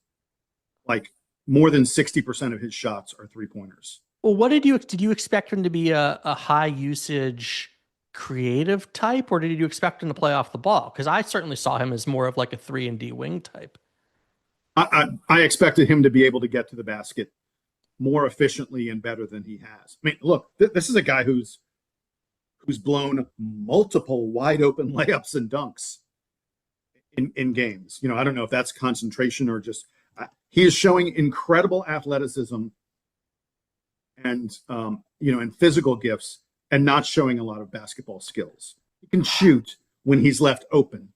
like more than 60% of his shots are three-pointers. Well, did you expect him to be a high usage creative type, or did you expect him to play off the ball? Because I certainly saw him as more of like a 3-and-D wing type. I expected him to be able to get to the basket more efficiently and better than he has. I mean, look, this is a guy who's blown multiple wide open layups and dunks in games. I don't know if that's concentration or just he is showing incredible athleticism and and physical gifts, and not showing a lot of basketball skills. He can shoot when he's left open,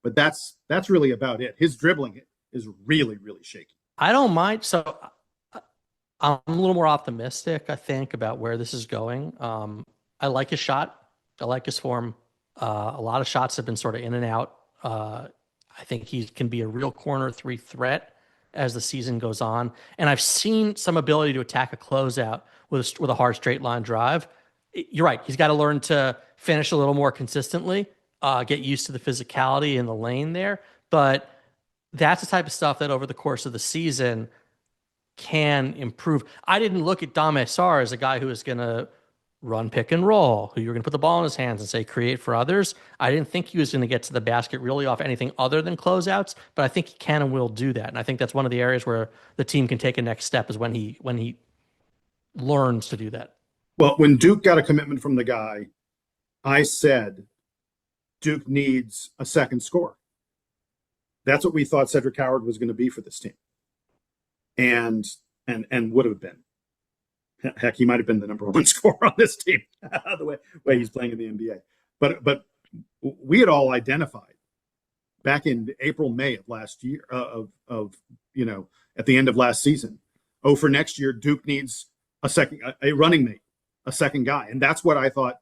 but that's really about it. His dribbling is really, really shaky. I don't mind. So I'm a little more optimistic, I think, about where this is going. I like his shot. I like his form. A lot of shots have been sort of in and out. I think he can be a real corner three threat as the season goes on. And I've seen some ability to attack a closeout with a hard straight line drive. You're right. He's got to learn to finish a little more consistently, get used to the physicality in the lane there. But that's the type of stuff that over the course of the season can improve. I didn't look at Dame Sarr as a guy who is going to run pick and roll, who you're going to put the ball in his hands and say, create for others. I didn't think he was going to get to the basket really off anything other than closeouts, but I think he can and will do that. And I think that's one of the areas where the team can take a next step is when he learns to do that. Well, when Duke got a commitment from the guy, I said Duke needs a second scorer. That's what we thought Cedric Howard was going to be for this team, and would have been. Heck, he might have been the number one scorer on this team, the way he's playing in the NBA. But we had all identified back in April, May of last year, at the end of last season. Oh, for next year, Duke needs a running mate, a second guy, and that's what I thought.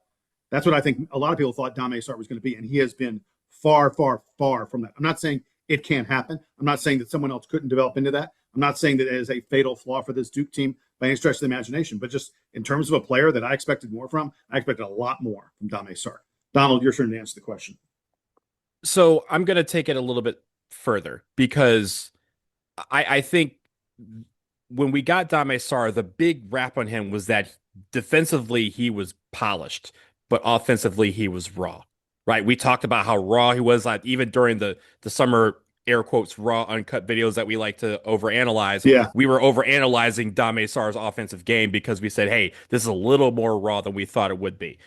That's what I think a lot of people thought Dame Sarr was going to be, and he has been far, far, far from that. I'm not saying it can't happen. I'm not saying that someone else couldn't develop into that. I'm not saying that it is a fatal flaw for this Duke team by any stretch of the imagination, but just in terms of a player that I expected more from, I expected a lot more from Dame Sarr. Donald, your turn to answer the question. So I'm going to take it a little bit further because I think when we got Dame Sarr, the big rap on him was that defensively he was polished, but offensively he was raw. Right? We talked about how raw he was, like even during the summer air quotes raw uncut videos that we like to overanalyze. Yeah. We were overanalyzing Dame Sarr's offensive game because we said, hey, this is a little more raw than we thought it would be.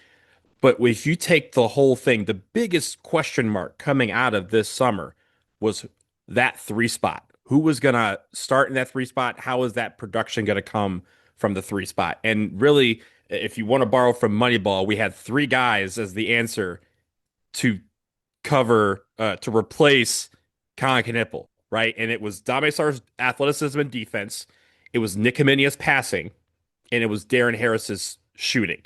But if you take the whole thing, the biggest question mark coming out of this summer was that three spot. Who was going to start in that three spot? How is that production going to come from the three spot? And really, if you want to borrow from Moneyball, we had three guys as the answer to cover, to replace Colin Knippel, right? And it was Dame Sarr's athleticism and defense. It was Nick Aminia's passing, and it was Darren Harris's shooting.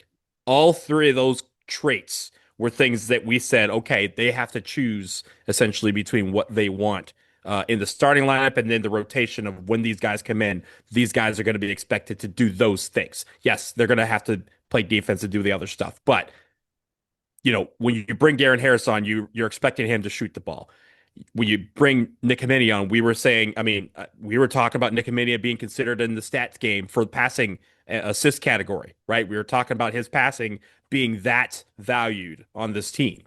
All three of those traits were things that we said, okay, they have to choose essentially between what they want in the starting lineup and then the rotation of when these guys come in. These guys are going to be expected to do those things. Yes, they're going to have to play defense and do the other stuff. But, when you bring Darren Harris on, you're expecting him to shoot the ball. When you bring Nick Aminia on, we were saying, we were talking about Nick Aminia being considered in the stats game for the passing assist category, right? We were talking about his passing being that valued on this team.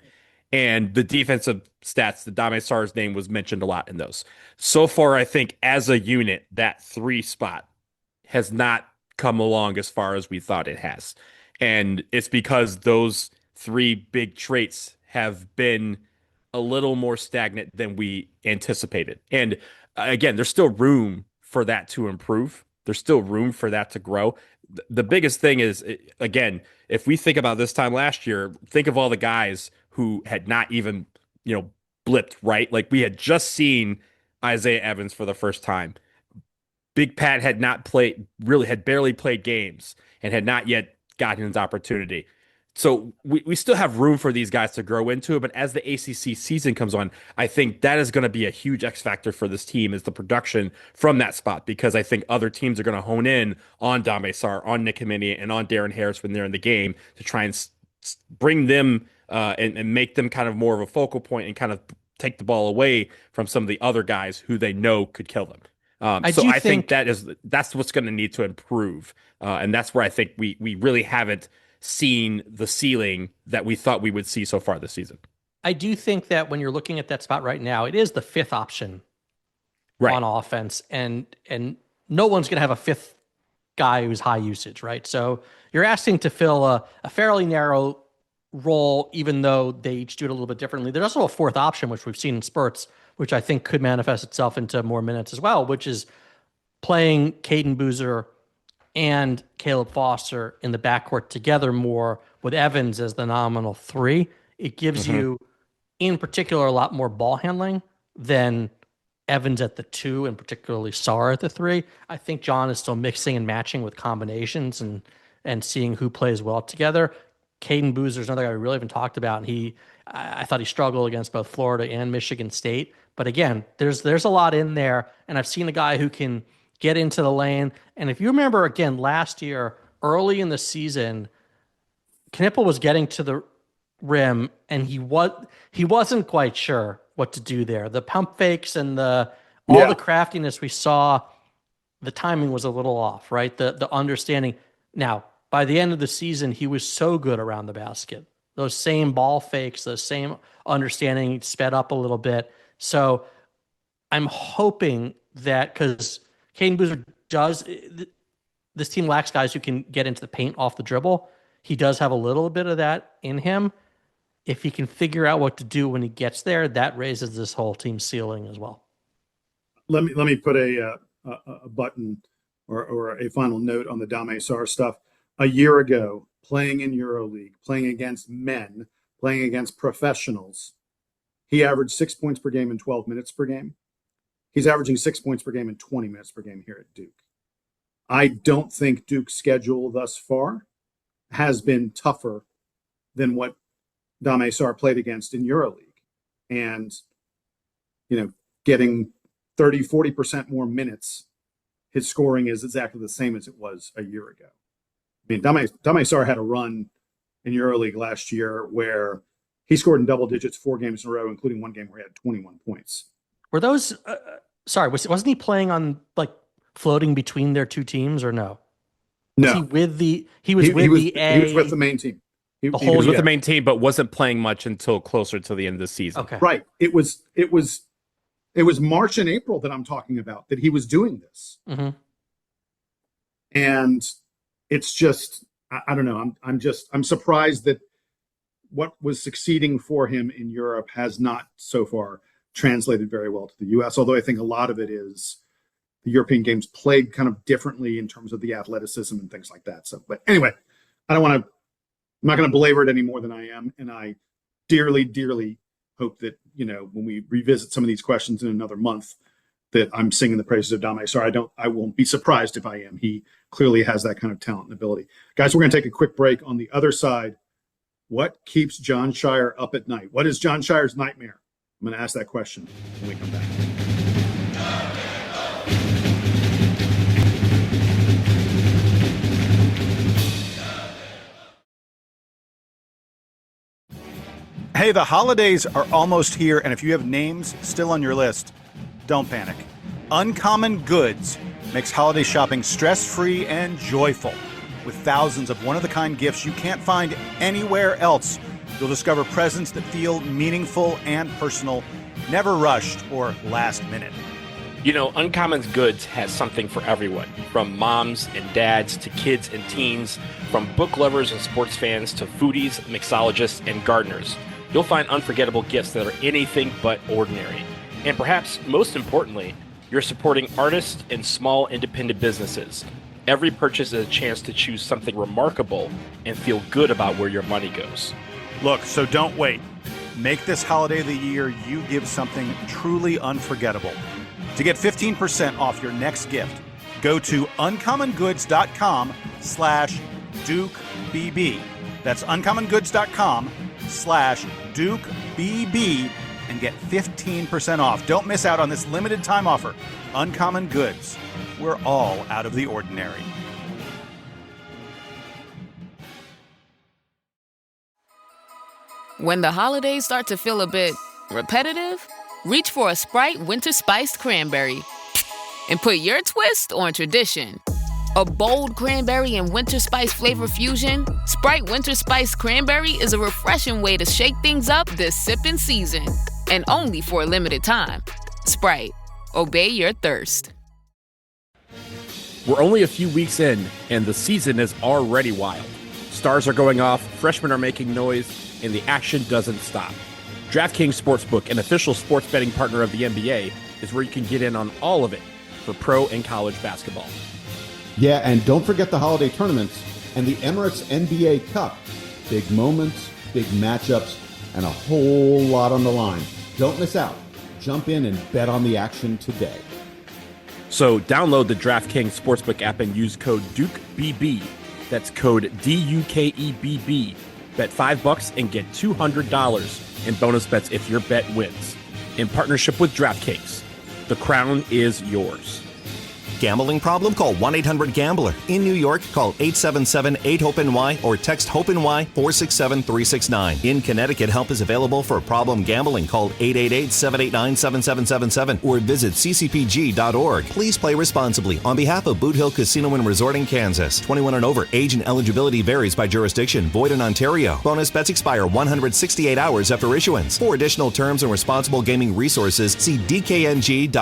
And the defensive stats, the Dame Sarr's name was mentioned a lot in those. So far, I think as a unit, that three spot has not come along as far as we thought it has. And it's because those three big traits have been a little more stagnant than we anticipated. And again, there's still room for that to improve. There's still room for that to grow. The biggest thing is, again, if we think about this time last year, think of all the guys who had not even, blipped, right? Like we had just seen Isaiah Evans for the first time. Big Pat had not played, really had barely played games and had not yet gotten his opportunity. So we still have room for these guys to grow into it. But as the ACC season comes on, I think that is going to be a huge X factor for this team is the production from that spot, because I think other teams are going to hone in on Dame Sarr, on Nick Aminia, and on Darren Harris when they're in the game to try and bring them and make them kind of more of a focal point and kind of take the ball away from some of the other guys who they know could kill them. I think that's what's going to need to improve. And that's where I think we really haven't seen the ceiling that we thought we would see so far this season. I do think that when you're looking at that spot right now, it is the fifth option on offense, and no one's going to have a fifth guy who's high usage, right? So you're asking to fill a fairly narrow role, even though they each do it a little bit differently. There's also a fourth option, which we've seen in spurts, which I think could manifest itself into more minutes as well, which is playing Caden Boozer and Caleb Foster in the backcourt together more with Evans as the nominal three. It gives you, in particular, a lot more ball handling than Evans at the two, and particularly Sarr at the three. I think Jon is still mixing and matching with combinations and seeing who plays well together. Caden Boozer is another guy we really haven't talked about, and I thought he struggled against both Florida and Michigan State. But again, there's a lot in there, and I've seen a guy who can get into the lane. And if you remember, again, last year, early in the season, Knippel was getting to the rim, and he wasn't quite sure what to do there. The pump fakes and all the craftiness we saw, the timing was a little off, right? The understanding. Now, by the end of the season, he was so good around the basket. Those same ball fakes, those same understanding sped up a little bit. So I'm hoping that, because Caden Boozer this team lacks guys who can get into the paint off the dribble. He does have a little bit of that in him. If he can figure out what to do when he gets there, that raises this whole team ceiling as well. Let me put a button or a final note on the Dame Sarr stuff. A year ago, playing in EuroLeague, playing against men, playing against professionals, he averaged 6 points per game and 12 minutes per game. He's averaging 6 points per game and 20 minutes per game here at Duke. I don't think Duke's schedule thus far has been tougher than what Dame Sarr played against in EuroLeague. And, getting 30, 40% more minutes, his scoring is exactly the same as it was a year ago. I mean, Dame Sarr had a run in EuroLeague last year where He scored in double digits 4 games in a row, including one game where he had 21 points. Were those? Wasn't he playing on like floating between their two teams or no? Was No, he with the? He was with the A. He was with the main team. He was with the main team, but wasn't playing much until closer to the end of the season. Okay, right. It was March and April that I'm talking about that he was doing this, and it's just I don't know. I'm surprised that what was succeeding for him in Europe has not so far translated very well to the U.S. Although I think a lot of it is the European games played kind of differently in terms of the athleticism and things like that. So, but anyway, I'm not going to belabor it any more than I am. And I dearly, dearly hope that, when we revisit some of these questions in another month, that I'm singing the praises of Dame. Sorry, I won't be surprised if I am. He clearly has that kind of talent and ability. Guys, we're going to take a quick break. On the other side, what keeps Jon Scheyer up at night? What is Jon Scheyer's nightmare? I'm going to ask that question when we come back. Hey, the holidays are almost here, and if you have names still on your list, don't panic. Uncommon Goods makes holiday shopping stress-free and joyful. With thousands of one-of-a-kind gifts you can't find anywhere else, you'll discover presents that feel meaningful and personal, never rushed or last minute. Uncommon Goods has something for everyone, from moms and dads to kids and teens, from book lovers and sports fans to foodies, mixologists, and gardeners. You'll find unforgettable gifts that are anything but ordinary. And perhaps most importantly, you're supporting artists and small independent businesses. Every purchase is a chance to choose something remarkable and feel good about where your money goes. Look, so don't wait. Make this holiday of the year you give something truly unforgettable. To get 15% off your next gift, go to uncommongoods.com/DukeBB. That's uncommongoods.com/DukeBB and get 15% off. Don't miss out on this limited time offer. Uncommon Goods. We're all out of the ordinary. When the holidays start to feel a bit repetitive, reach for a Sprite Winter Spiced Cranberry and put your twist on tradition. A bold cranberry and winter spice flavor fusion, Sprite Winter Spiced Cranberry is a refreshing way to shake things up this sipping season. And only for a limited time. Sprite, obey your thirst. We're only a few weeks in, and the season is already wild. Stars are going off, freshmen are making noise, and the action doesn't stop. DraftKings Sportsbook, an official sports betting partner of the NBA, is where you can get in on all of it for pro and college basketball. Yeah, and don't forget the holiday tournaments and the Emirates NBA Cup. Big moments, big matchups, and a whole lot on the line. Don't miss out. Jump in and bet on the action today. So download the DraftKings Sportsbook app and use code DukeBB. That's code DUKEBB. Bet $5 and get $200 in bonus bets if your bet wins. In partnership with DraftKings, the crown is yours. Gambling problem? Call 1-800-GAMBLER. In New York, call 877-8-HOPE-NY or text HOPE-NY 467-369. In Connecticut, help is available for problem gambling. Call 888-789-7777 or visit ccpg.org. Please play responsibly. On behalf of Boot Hill Casino and Resort in Kansas, 21 and over. Age and eligibility varies by jurisdiction. Void in Ontario. Bonus bets expire 168 hours after issuance. For additional terms and responsible gaming resources, see dkng.co/audio.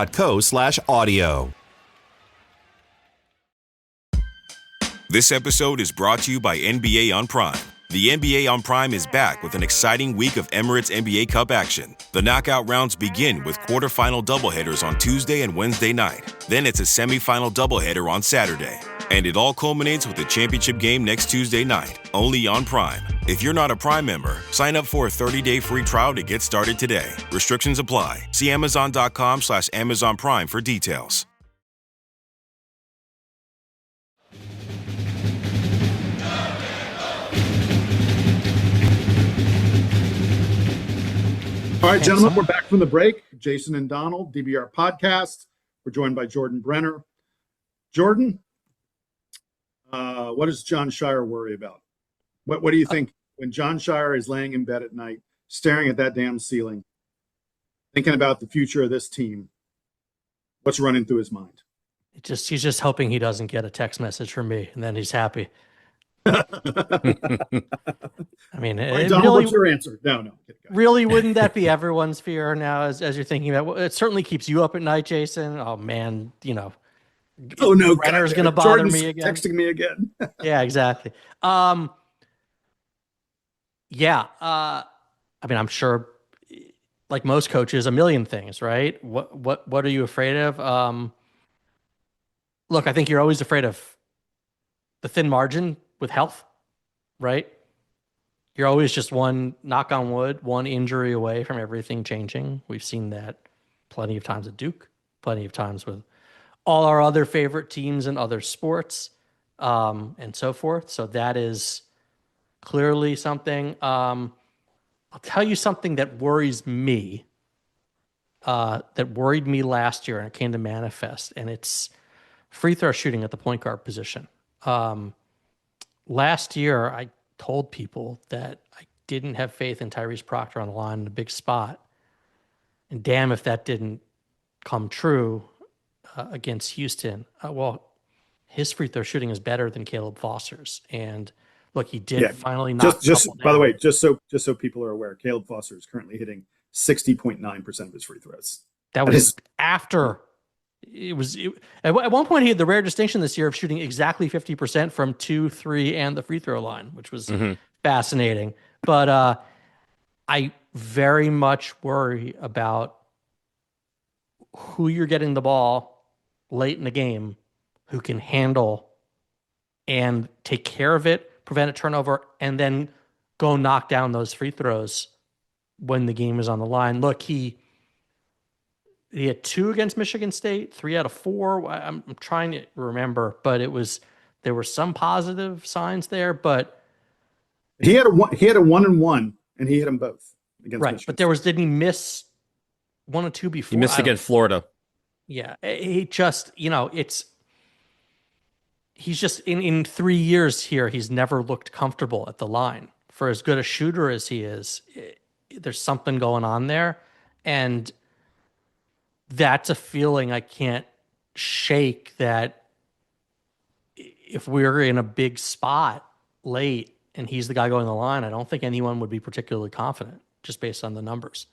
This episode is brought to you by NBA on Prime. The NBA on Prime is back with an exciting week of Emirates NBA Cup action. The knockout rounds begin with quarterfinal doubleheaders on Tuesday and Wednesday night. Then it's a semifinal doubleheader on Saturday. And it all culminates with the championship game next Tuesday night, only on Prime. If you're not a Prime member, sign up for a 30-day free trial to get started today. Restrictions apply. See Amazon.com/Amazon Prime for details. All right, gentlemen, we're back from the break. Jason and Donald, DBR Podcast. We're joined by Jordan Brenner. Jordan, what does Jon Scheyer worry about? What do you think when Jon Scheyer is laying in bed at night staring at that damn ceiling, thinking about the future of this team, what's running through his mind? He's just hoping he doesn't get a text message from me, and then he's happy. I mean, right, Donald, really, what's your answer? No. Really, wouldn't that be everyone's fear now as you're thinking about? Well, it certainly keeps you up at night, Jason. Oh man, oh no, Brenner's going to bother Jordan's me again. Texting me again. Yeah, exactly. Yeah. I mean, I'm sure, like most coaches, a million things, right? What are you afraid of? Look, I think you're always afraid of the thin margin with health, right? You're always just one, knock on wood, one injury away from everything changing. We've seen that plenty of times at Duke, plenty of times with all our other favorite teams in other sports, and so forth. So that is clearly something. I'll tell you something that worries me, that worried me last year, and it came to manifest, and it's free throw shooting at the point guard position. Last year, I told people that I didn't have faith in Tyrese Proctor on the line in a big spot. And damn if that didn't come true against Houston. Well, his free throw shooting is better than Caleb Foster's. And look, he did finally knock just by the way, just so people are aware, Caleb Foster is currently hitting 60.9% of his free throws. That was after. At one point he had the rare distinction this year of shooting exactly 50% from 2, 3, and the free throw line, which was fascinating. But I very much worry about who you're getting the ball late in the game, who can handle and take care of it, prevent a turnover, and then go knock down those free throws when the game is on the line. Look, he had 2 against Michigan State, 3 out of 4. I'm trying to remember, but there were some positive signs there. But he had a 1-and-1, and he hit them both against right. Michigan. But didn't he miss 1 or 2 before? He missed against Florida. Yeah, he just he's just in 3 years here. He's never looked comfortable at the line. For as good a shooter as he is, there's something going on there, and that's a feeling I can't shake, that if we're in a big spot late and he's the guy going the line, I don't think anyone would be particularly confident just based on the numbers.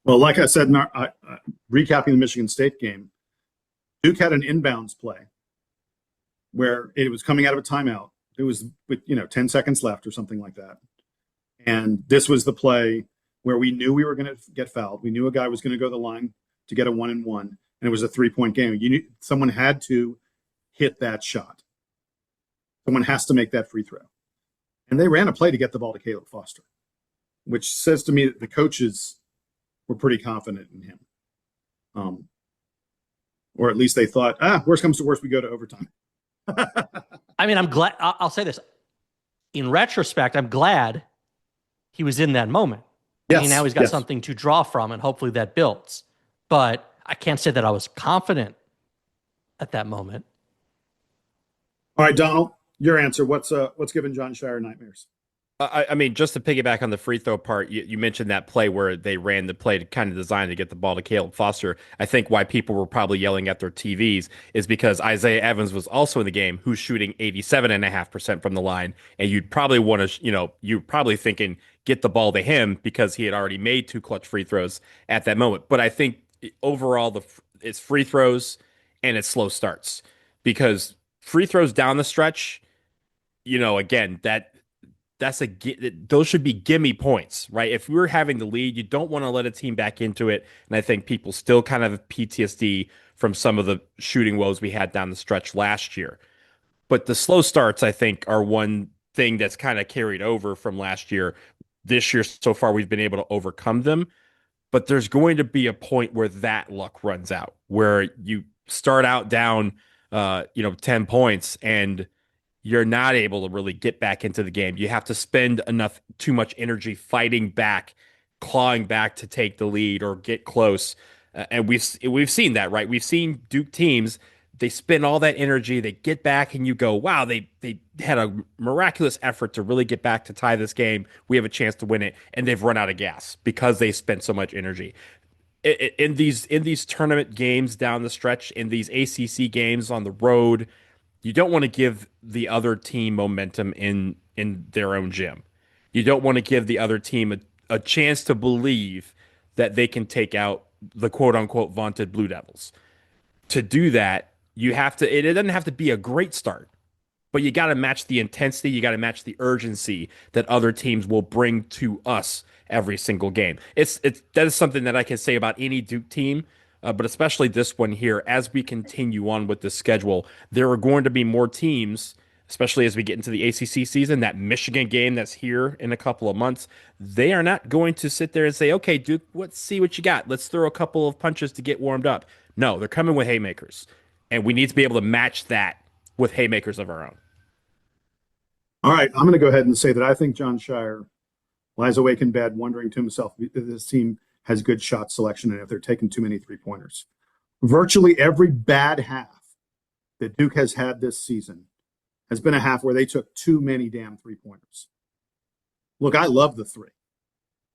Well, like I said, recapping the Michigan State game, Duke had an inbounds play where it was coming out of a timeout. It was with 10 seconds left or something like that. And this was the play where we knew we were going to get fouled. We knew a guy was going to go to the line to get a 1-and-1, and it was a 3-point game. Someone had to hit that shot. Someone has to make that free throw. And they ran a play to get the ball to Caleb Foster, which says to me that the coaches were pretty confident in him. Or at least they thought, worst comes to worst, we go to overtime. I mean, I'm glad. I'll say this. In retrospect, I'm glad he was in that moment. Yes, I mean, now he's got something to draw from, and hopefully that builds. But I can't say that I was confident at that moment. All right, Donald, your answer. What's giving Jon Scheyer nightmares? I mean, just to piggyback on the free throw part, you mentioned that play where they ran the play to kind of designed to get the ball to Caleb Foster. I think why people were probably yelling at their TVs is because Isaiah Evans was also in the game, who's shooting 87.5% from the line. And you'd probably want to, you're probably thinking, get the ball to him because he had already made 2 clutch free throws at that moment. But I think overall, it's free throws and it's slow starts, because free throws down the stretch, again, those should be gimme points, right? If we're having the lead, you don't want to let a team back into it. And I think people still kind of have PTSD from some of the shooting woes we had down the stretch last year. But the slow starts, I think, are one thing that's kind of carried over from last year. This year, so far, we've been able to overcome them. But there's going to be a point where that luck runs out, where you start out down, 10 points, and you're not able to really get back into the game. You have to spend too much energy fighting back, clawing back to take the lead or get close. And we've seen that, right? We've seen Duke teams they spend all that energy, they get back, and you go, wow, they had a miraculous effort to really get back to tie this game. We have a chance to win it, and they've run out of gas because they spent so much energy. In these tournament games down the stretch, in these ACC games on the road, you don't want to give the other team momentum in their own gym. You don't want to give the other team a chance to believe that they can take out the quote unquote vaunted Blue Devils. To do that, you have to, it doesn't have to be a great start, but you got to match the intensity. You got to match the urgency that other teams will bring to us every single game. That is something that I can say about any Duke team, but especially this one here. As we continue on with the schedule, there are going to be more teams, especially as we get into the ACC season. That Michigan game that's here in a couple of months, they are not going to sit there and say, okay, Duke, let's see what you got. Let's throw a couple of punches to get warmed up. No, they're coming with haymakers, and we need to be able to match that with haymakers of our own. All right, I'm going to go ahead and say that I think Jon Scheyer lies awake in bed wondering to himself if this team has good shot selection and if they're taking too many three-pointers. Virtually every bad half that Duke has had this season has been a half where they took too many damn three-pointers. Look, I love the three.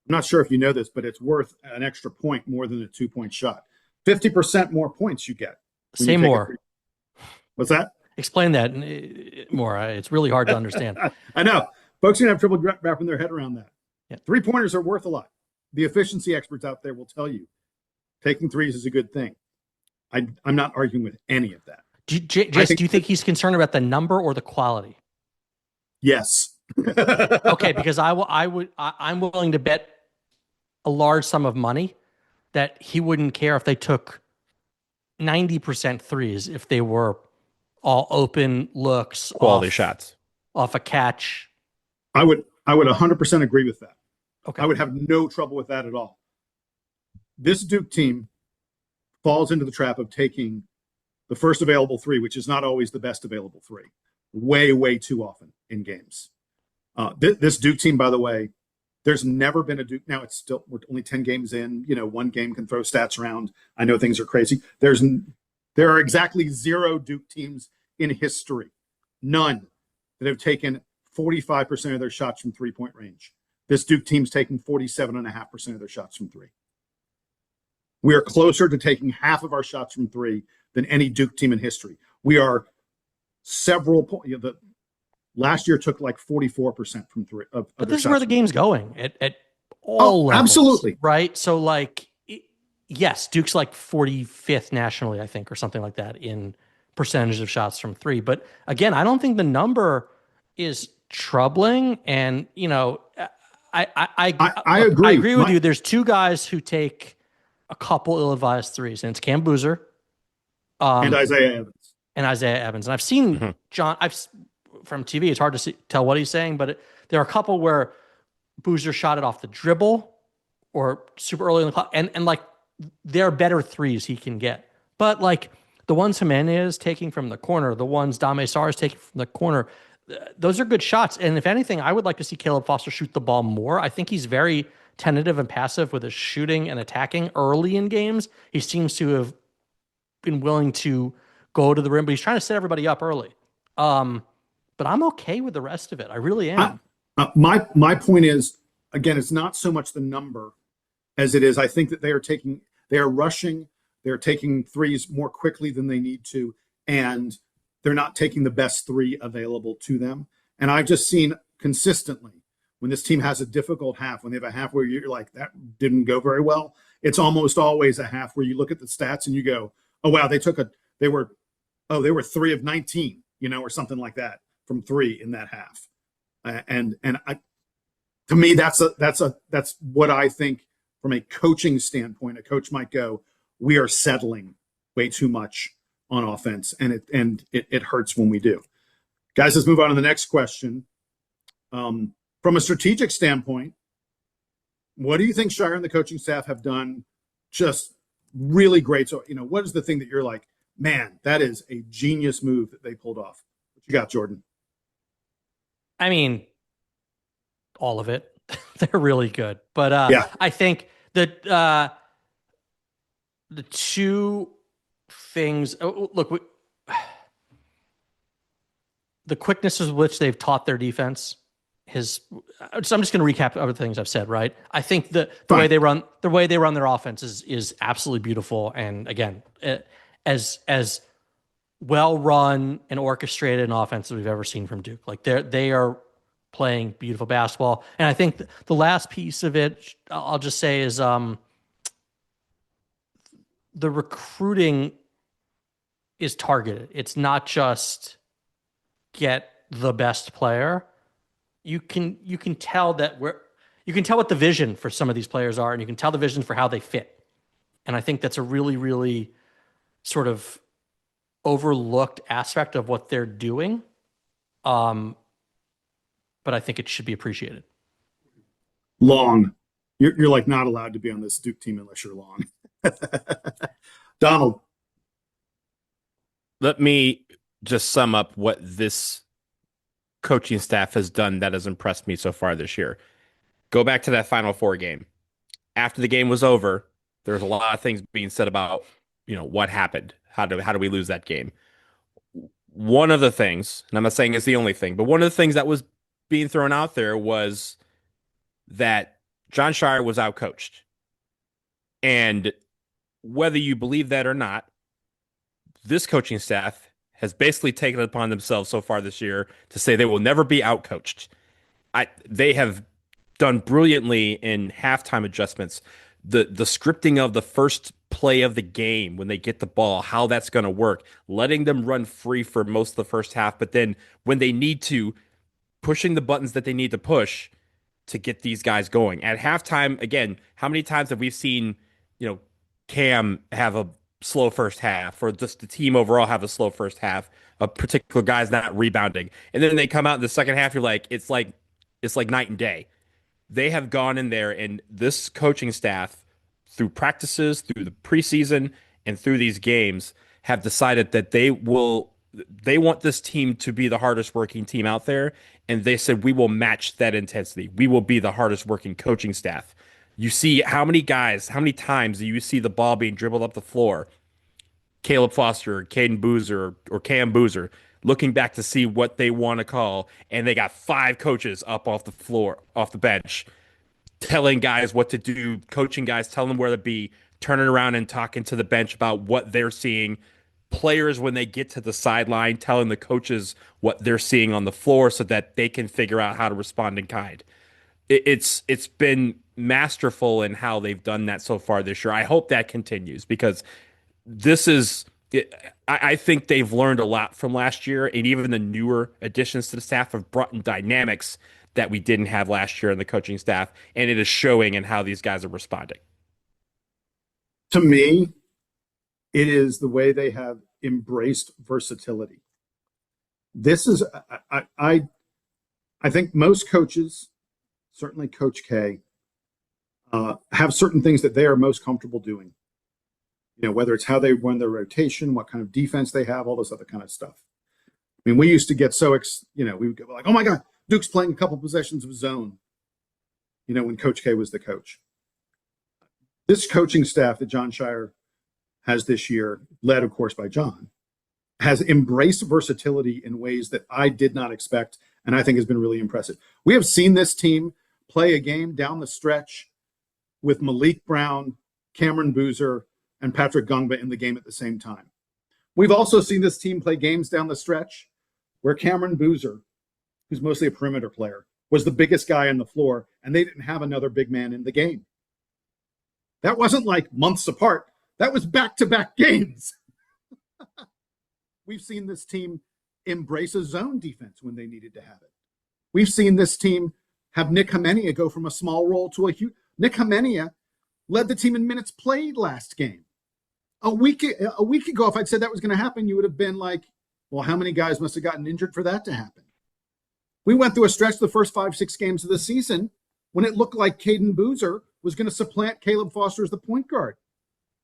I'm not sure if you know this, but it's worth an extra point more than a two-point shot. 50% more points you get. Say more. What's that? Explain that more. It's really hard to understand. I know. Folks are going to have trouble wrapping their head around that. Yeah. Three-pointers are worth a lot. The efficiency experts out there will tell you taking threes is a good thing. I'm not arguing with any of that. Do you think he's concerned about the number or the quality? Yes. Okay, because I'm willing to bet a large sum of money that he wouldn't care if they took 90% threes if they were all open looks, quality shots off a catch. I would 100% agree with that. Okay. I would have no trouble with that at all. This Duke team falls into the trap of taking the first available three, which is not always the best available three, way, way too often in games. This Duke team, by the way, there's never been a Duke. Now we're only 10 games in. One game can throw stats around. I know things are crazy. There are exactly 0 Duke teams in history, none, that have taken 45% of their shots from three-point range. This Duke team's taking 47.5% of their shots from three. We are closer to taking half of our shots from three than any Duke team in history. We are several points. Last year took like 44% from three. But this is where the game's going at all levels, absolutely. Right? So yes, Duke's like 45th nationally, I think, or something like that in percentage of shots from three. But again, I don't think the number is troubling. And, I agree. I agree with you. There's two guys who take a couple ill-advised threes, and it's Cam Boozer and Isaiah Evans. And I've seen John. From TV, it's hard to tell what he's saying, but there are a couple where Boozer shot it off the dribble or super early in the clock, and they're better threes he can get. But the ones Jimenez is taking from the corner, the ones Dame Sarr is taking from the corner, those are good shots. And if anything, I would like to see Caleb Foster shoot the ball more. I think he's very tentative and passive with his shooting and attacking early in games. He seems to have been willing to go to the rim, but he's trying to set everybody up early. But I'm okay with the rest of it. I really am. My point is, again, it's not so much the number as it is. I think that they are rushing, they're taking threes more quickly than they need to, and they're not taking the best three available to them. And I've just seen consistently when this team has a difficult half, when they have a half where you're like, that didn't go very well, it's almost always a half where you look at the stats and you go, oh, wow, they were 3 of 19, or something like that from three in that half. To me, that's what I think from a coaching standpoint. A coach might go, we are settling way too much on offense, and it hurts when we do. Guys, let's move on to the next question. From a strategic standpoint, what do you think Scheyer and the coaching staff have done just really great? So, what is the thing that you're like, man, that is a genius move that they pulled off? What you got, Jordan? I mean, all of it. They're really good. But I think that the two things, look, the quickness with which they've taught their defense so I'm just going to recap other things I've said, right? I think the way they run their offense is absolutely beautiful. And again, as well run and orchestrated an offense that we've ever seen from Duke. Like they are playing beautiful basketball. And I think the last piece of it, I'll just say, is the recruiting is targeted. It's not just get the best player. You can tell that you can tell what the vision for some of these players are, and you can tell the vision for how they fit. And I think that's a really, really sort of overlooked aspect of what they're doing. But I think it should be appreciated. Long. You're like not allowed to be on this Duke team unless you're Long. Donald. Let me just sum up what this coaching staff has done that has impressed me so far this year. Go back to that Final Four game. After the game was over, there's a lot of things being said about, what happened. How do we lose that game? One of the things, and I'm not saying it's the only thing, but one of the things that was being thrown out there was that Jon Scheyer was outcoached. And whether you believe that or not, this coaching staff has basically taken it upon themselves so far this year to say they will never be outcoached. They have done brilliantly in halftime adjustments. The scripting of the first play of the game when they get the ball, how that's going to work, letting them run free for most of the first half, but then when they need to, pushing the buttons that they need to push to get these guys going. At halftime, again, how many times have we seen, Cam have a slow first half, or just the team overall have a slow first half, a particular guy's not rebounding, and then they come out in the second half, you're like, it's like night and day. They have gone in there, and this coaching staff, through practices, through the preseason, and through these games, have decided that they want this team to be the hardest working team out there, and they said, we will match that intensity. We will be the hardest working coaching staff. You see how many times do you see the ball being dribbled up the floor? Caleb Foster, Caden Boozer, or Cam Boozer, looking back to see what they want to call, and they got 5 coaches up off the floor, off the bench, telling guys what to do, coaching guys, telling them where to be, turning around and talking to the bench about what they're seeing. Players, when they get to the sideline, telling the coaches what they're seeing on the floor so that they can figure out how to respond in kind. It's been masterful in how they've done that so far this year. I hope that continues, because I think they've learned a lot from last year, and even the newer additions to the staff have brought in dynamics that we didn't have last year in the coaching staff, and it is showing in how these guys are responding. To me, it is the way they have embraced versatility. This is, I think most coaches, certainly Coach K, have certain things that they are most comfortable doing. Whether it's how they run their rotation, what kind of defense they have, all this other kind of stuff. I mean, we used to get so, we would go like, oh my God, Duke's playing a couple possessions of zone, when Coach K was the coach. This coaching staff that Jon Scheyer has this year, led, of course, by Jon, has embraced versatility in ways that I did not expect, and I think has been really impressive. We have seen this team play a game down the stretch with Malik Brown, Cameron Boozer, and Patrick Gungba in the game at the same time. We've also seen this team play games down the stretch where Cameron Boozer, who's mostly a perimeter player, was the biggest guy on the floor, and they didn't have another big man in the game. That wasn't like months apart. That was back-to-back games. We've seen this team embrace a zone defense when they needed to have it. We've seen this team have Nick Homenia go from a small role to a huge. Nick Homenia led the team in minutes played last game. A week ago, if I'd said that was going to happen, you would have been like, well, how many guys must have gotten injured for that to happen? We went through a stretch the first 5-6 games of the season when it looked like Caden Boozer was going to supplant Caleb Foster as the point guard.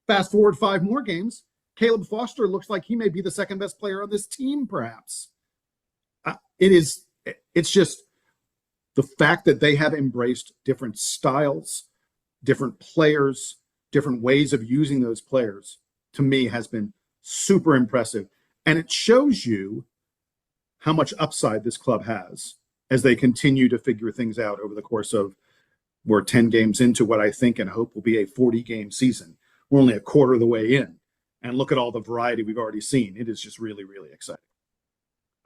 Fast forward 5 more games, Caleb Foster looks like he may be the second best player on this team, perhaps. It's just the fact that they have embraced different styles, different players, different ways of using those players, to me has been super impressive. And it shows you how much upside this club has as they continue to figure things out over the course of, we're 10 games into what I think and hope will be a 40-game season. We're only a quarter of the way in. And look at all the variety we've already seen. It is just really, really exciting.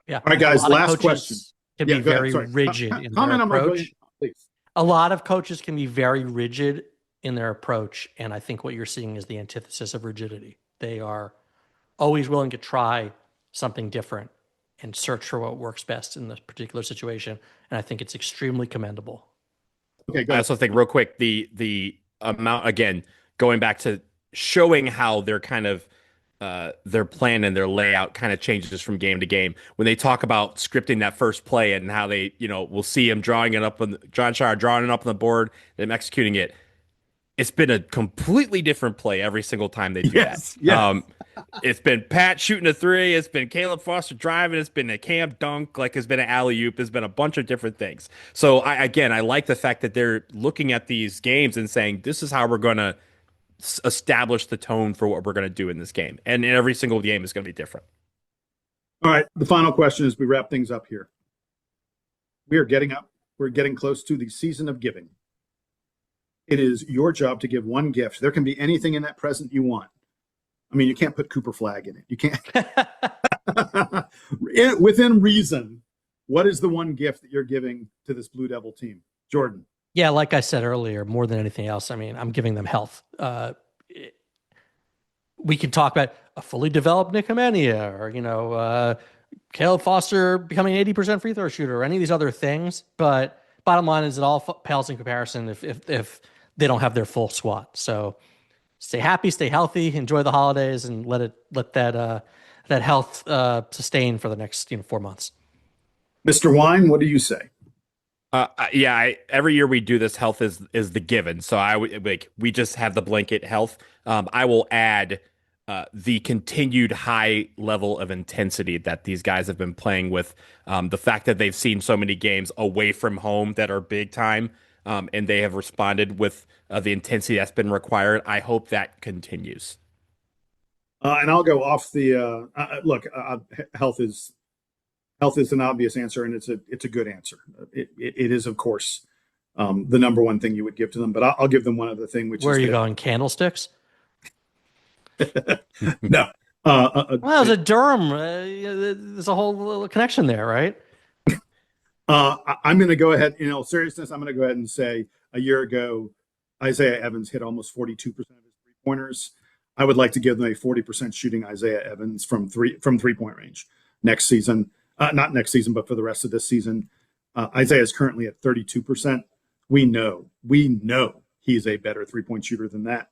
Yeah. All right, guys, last question. Can be very rigid in their approach. Please. A lot of coaches can be very rigid in their approach, and I think what you're seeing is the antithesis of rigidity. They are always willing to try something different and search for what works best in this particular situation, and I think it's extremely commendable. Okay, go I ahead. also think real quick, the amount, again, going back to showing how they're kind of their plan and their layout kind of changes from game to game. When they talk about scripting that first play and how they, we'll see him drawing it up on Jon Scheyer drawing it up on the board, them executing it. It's been a completely different play every single time they do that. Yes. It's been Pat shooting a three. It's been Caleb Foster driving. It's been a Cam dunk. It's been an alley-oop. It's been a bunch of different things. So I like the fact that they're looking at these games and saying, this is how we're going to establish the tone for what we're going to do in this game. And every single game is going to be different. All right. The final question as we wrap things up here. We are getting up. We're getting close to the season of giving. It is your job to give one gift. There can be anything in that present you want. I mean, you can't put Cooper Flag in it. You can't. Within reason, what is the one gift that you're giving to this Blue Devil team? Jordan. Yeah, like I said earlier, more than anything else, I mean, I'm giving them health. We can talk about a fully developed Nick Amenia or, Caleb Foster becoming an 80% free throw shooter or any of these other things. But bottom line is it all pales in comparison if they don't have their full squad. So stay happy, stay healthy, enjoy the holidays, and let that health sustain for the next 4 months. Mr. Wine, what do you say? Every year we do this, health is the given. So we just have the blanket health. I will add the continued high level of intensity that these guys have been playing with. The fact that they've seen so many games away from home that are big time, and they have responded with the intensity that's been required. I hope that continues. And I'll go off the look. Health is an obvious answer, and it's a good answer. It is, of course, the number one thing you would give to them. But I'll give them one other thing, which where is are you going? Candlesticks? No. Well, it was a Durham. There's a whole little connection there, right? I'm going to go ahead. In all seriousness, I'm going to go ahead and say a year ago, Isaiah Evans hit almost 42% of his three-pointers. I would like to give them a 40% shooting Isaiah Evans from three-point range next season. Not next season, but for the rest of this season. Isaiah is currently at 32%. We know he's a better three-point shooter than that.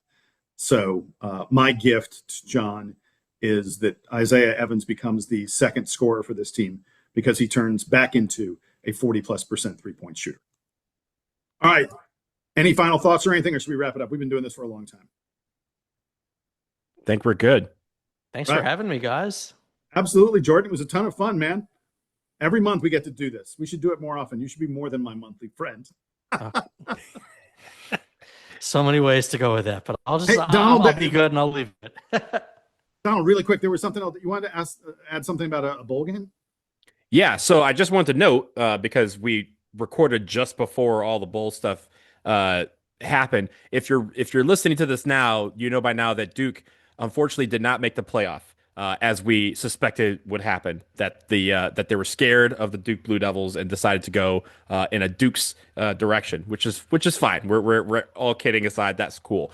So my gift to John is that Isaiah Evans becomes the second scorer for this team because he turns back into a 40+% three-point shooter. All right. Any final thoughts or anything, or should we wrap it up? We've been doing this for a long time. I think we're good. Thanks for having me, guys. Absolutely, Jordan. It was a ton of fun, man. Every month we get to do this. We should do it more often. You should be more than my monthly friend. So many ways to go with that, but I'll just Donald, I'll be good and I'll leave it. Donald, really quick, there was something else that you wanted to add something about a bowl game? Yeah, so I just wanted to note, because we recorded just before all the bowl stuff happened. If you're listening to this now, you know by now that Duke unfortunately did not make the playoff, as we suspected would happen. That they were scared of the Duke Blue Devils and decided to go in a Duke's direction, which is fine. We're all kidding aside. That's cool.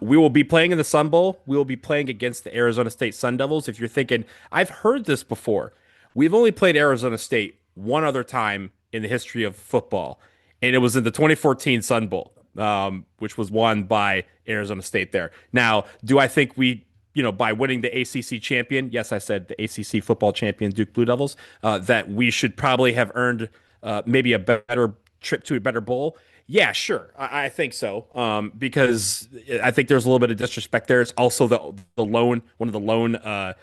We will be playing in the Sun Bowl. We will be playing against the Arizona State Sun Devils. If you're thinking, I've heard this before. We've only played Arizona State one other time in the history of football, and it was in the 2014 Sun Bowl, which was won by Arizona State there. Now, do I think by winning the ACC champion, yes, I said the ACC football champion, Duke Blue Devils, that we should probably have earned maybe a better trip to a better bowl? Yeah, sure. I think so, because I think there's a little bit of disrespect there. It's also one of the lone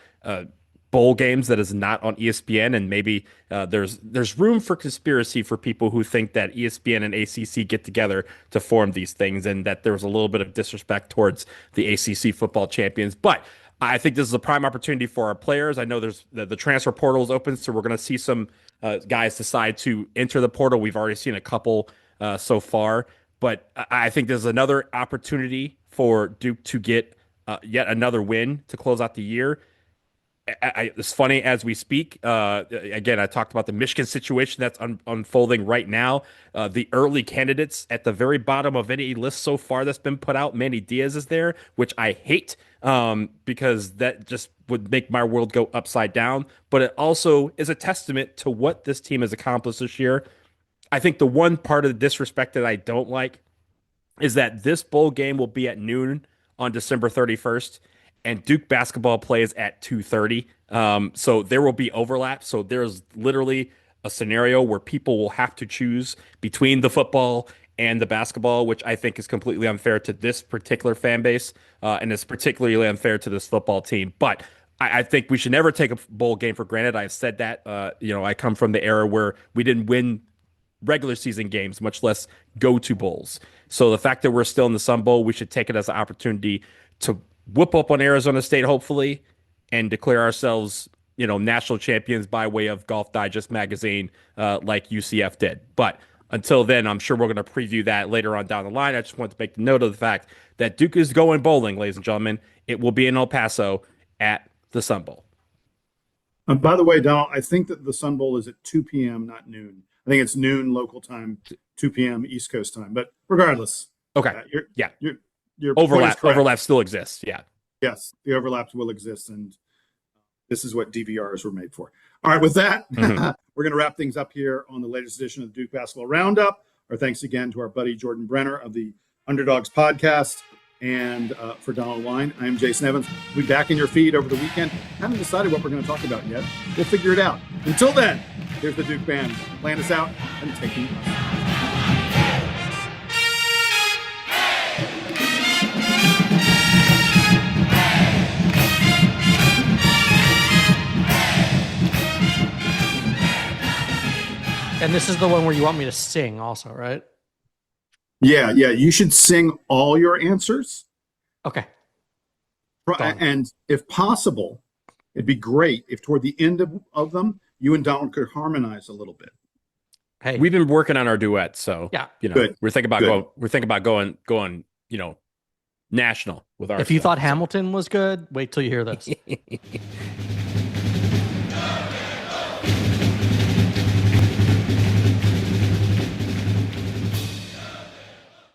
bowl games that is not on ESPN, and maybe there's room for conspiracy for people who think that ESPN and ACC get together to form these things, and that there was a little bit of disrespect towards the ACC football champions. But I think this is a prime opportunity for our players. I know there's the transfer portal is open, so we're going to see some guys decide to enter the portal. We've already seen a couple so far, but I think there's another opportunity for Duke to get yet another win to close out the year. It's funny as we speak. Again, I talked about the Michigan situation that's unfolding right now. The early candidates at the very bottom of any list so far that's been put out, Manny Diaz is there, which I hate because that just would make my world go upside down. But it also is a testament to what this team has accomplished this year. I think the one part of the disrespect that I don't like is that this bowl game will be at noon on December 31st. And Duke basketball plays at 2:30. So there will be overlap. So there's literally a scenario where people will have to choose between the football and the basketball, which I think is completely unfair to this particular fan base. And it's particularly unfair to this football team. But I think we should never take a bowl game for granted. I've said that. I come from the era where we didn't win regular season games, much less go to bowls. So the fact that we're still in the Sun Bowl, we should take it as an opportunity to whoop up on Arizona State, hopefully, and declare ourselves, national champions by way of Golf Digest magazine, like UCF did. But until then, I'm sure we're going to preview that later on down the line. I just want to make the note of the fact that Duke is going bowling, ladies and gentlemen. It will be in El Paso at the Sun Bowl. By the way, Donald, I think that the Sun Bowl is at 2 p.m., not noon. I think it's noon local time, 2 p.m. East Coast time. But regardless, okay, your overlap still exists. Yeah. Yes, the overlaps will exist, and this is what DVRs were made for. All right, with that, we're going to wrap things up here on the latest edition of the Duke Basketball Roundup. Our thanks again to our buddy Jordan Brenner of the Underdogs podcast, and for Donald Wine, I'm Jason Evans. We'll be back in your feed over the weekend. Haven't decided what we're going to talk about yet. We'll figure it out. Until then, here's the Duke Band playing us out and taking us. And this is the one where you want me to sing also, right? Yeah. You should sing all your answers. Okay. And if possible, it'd be great if toward the end of them, you and Donald could harmonize a little bit. Hey, we've been working on our duet, so yeah, Good. we're thinking about going, national with our. If you thought Hamilton was good, wait till you hear this.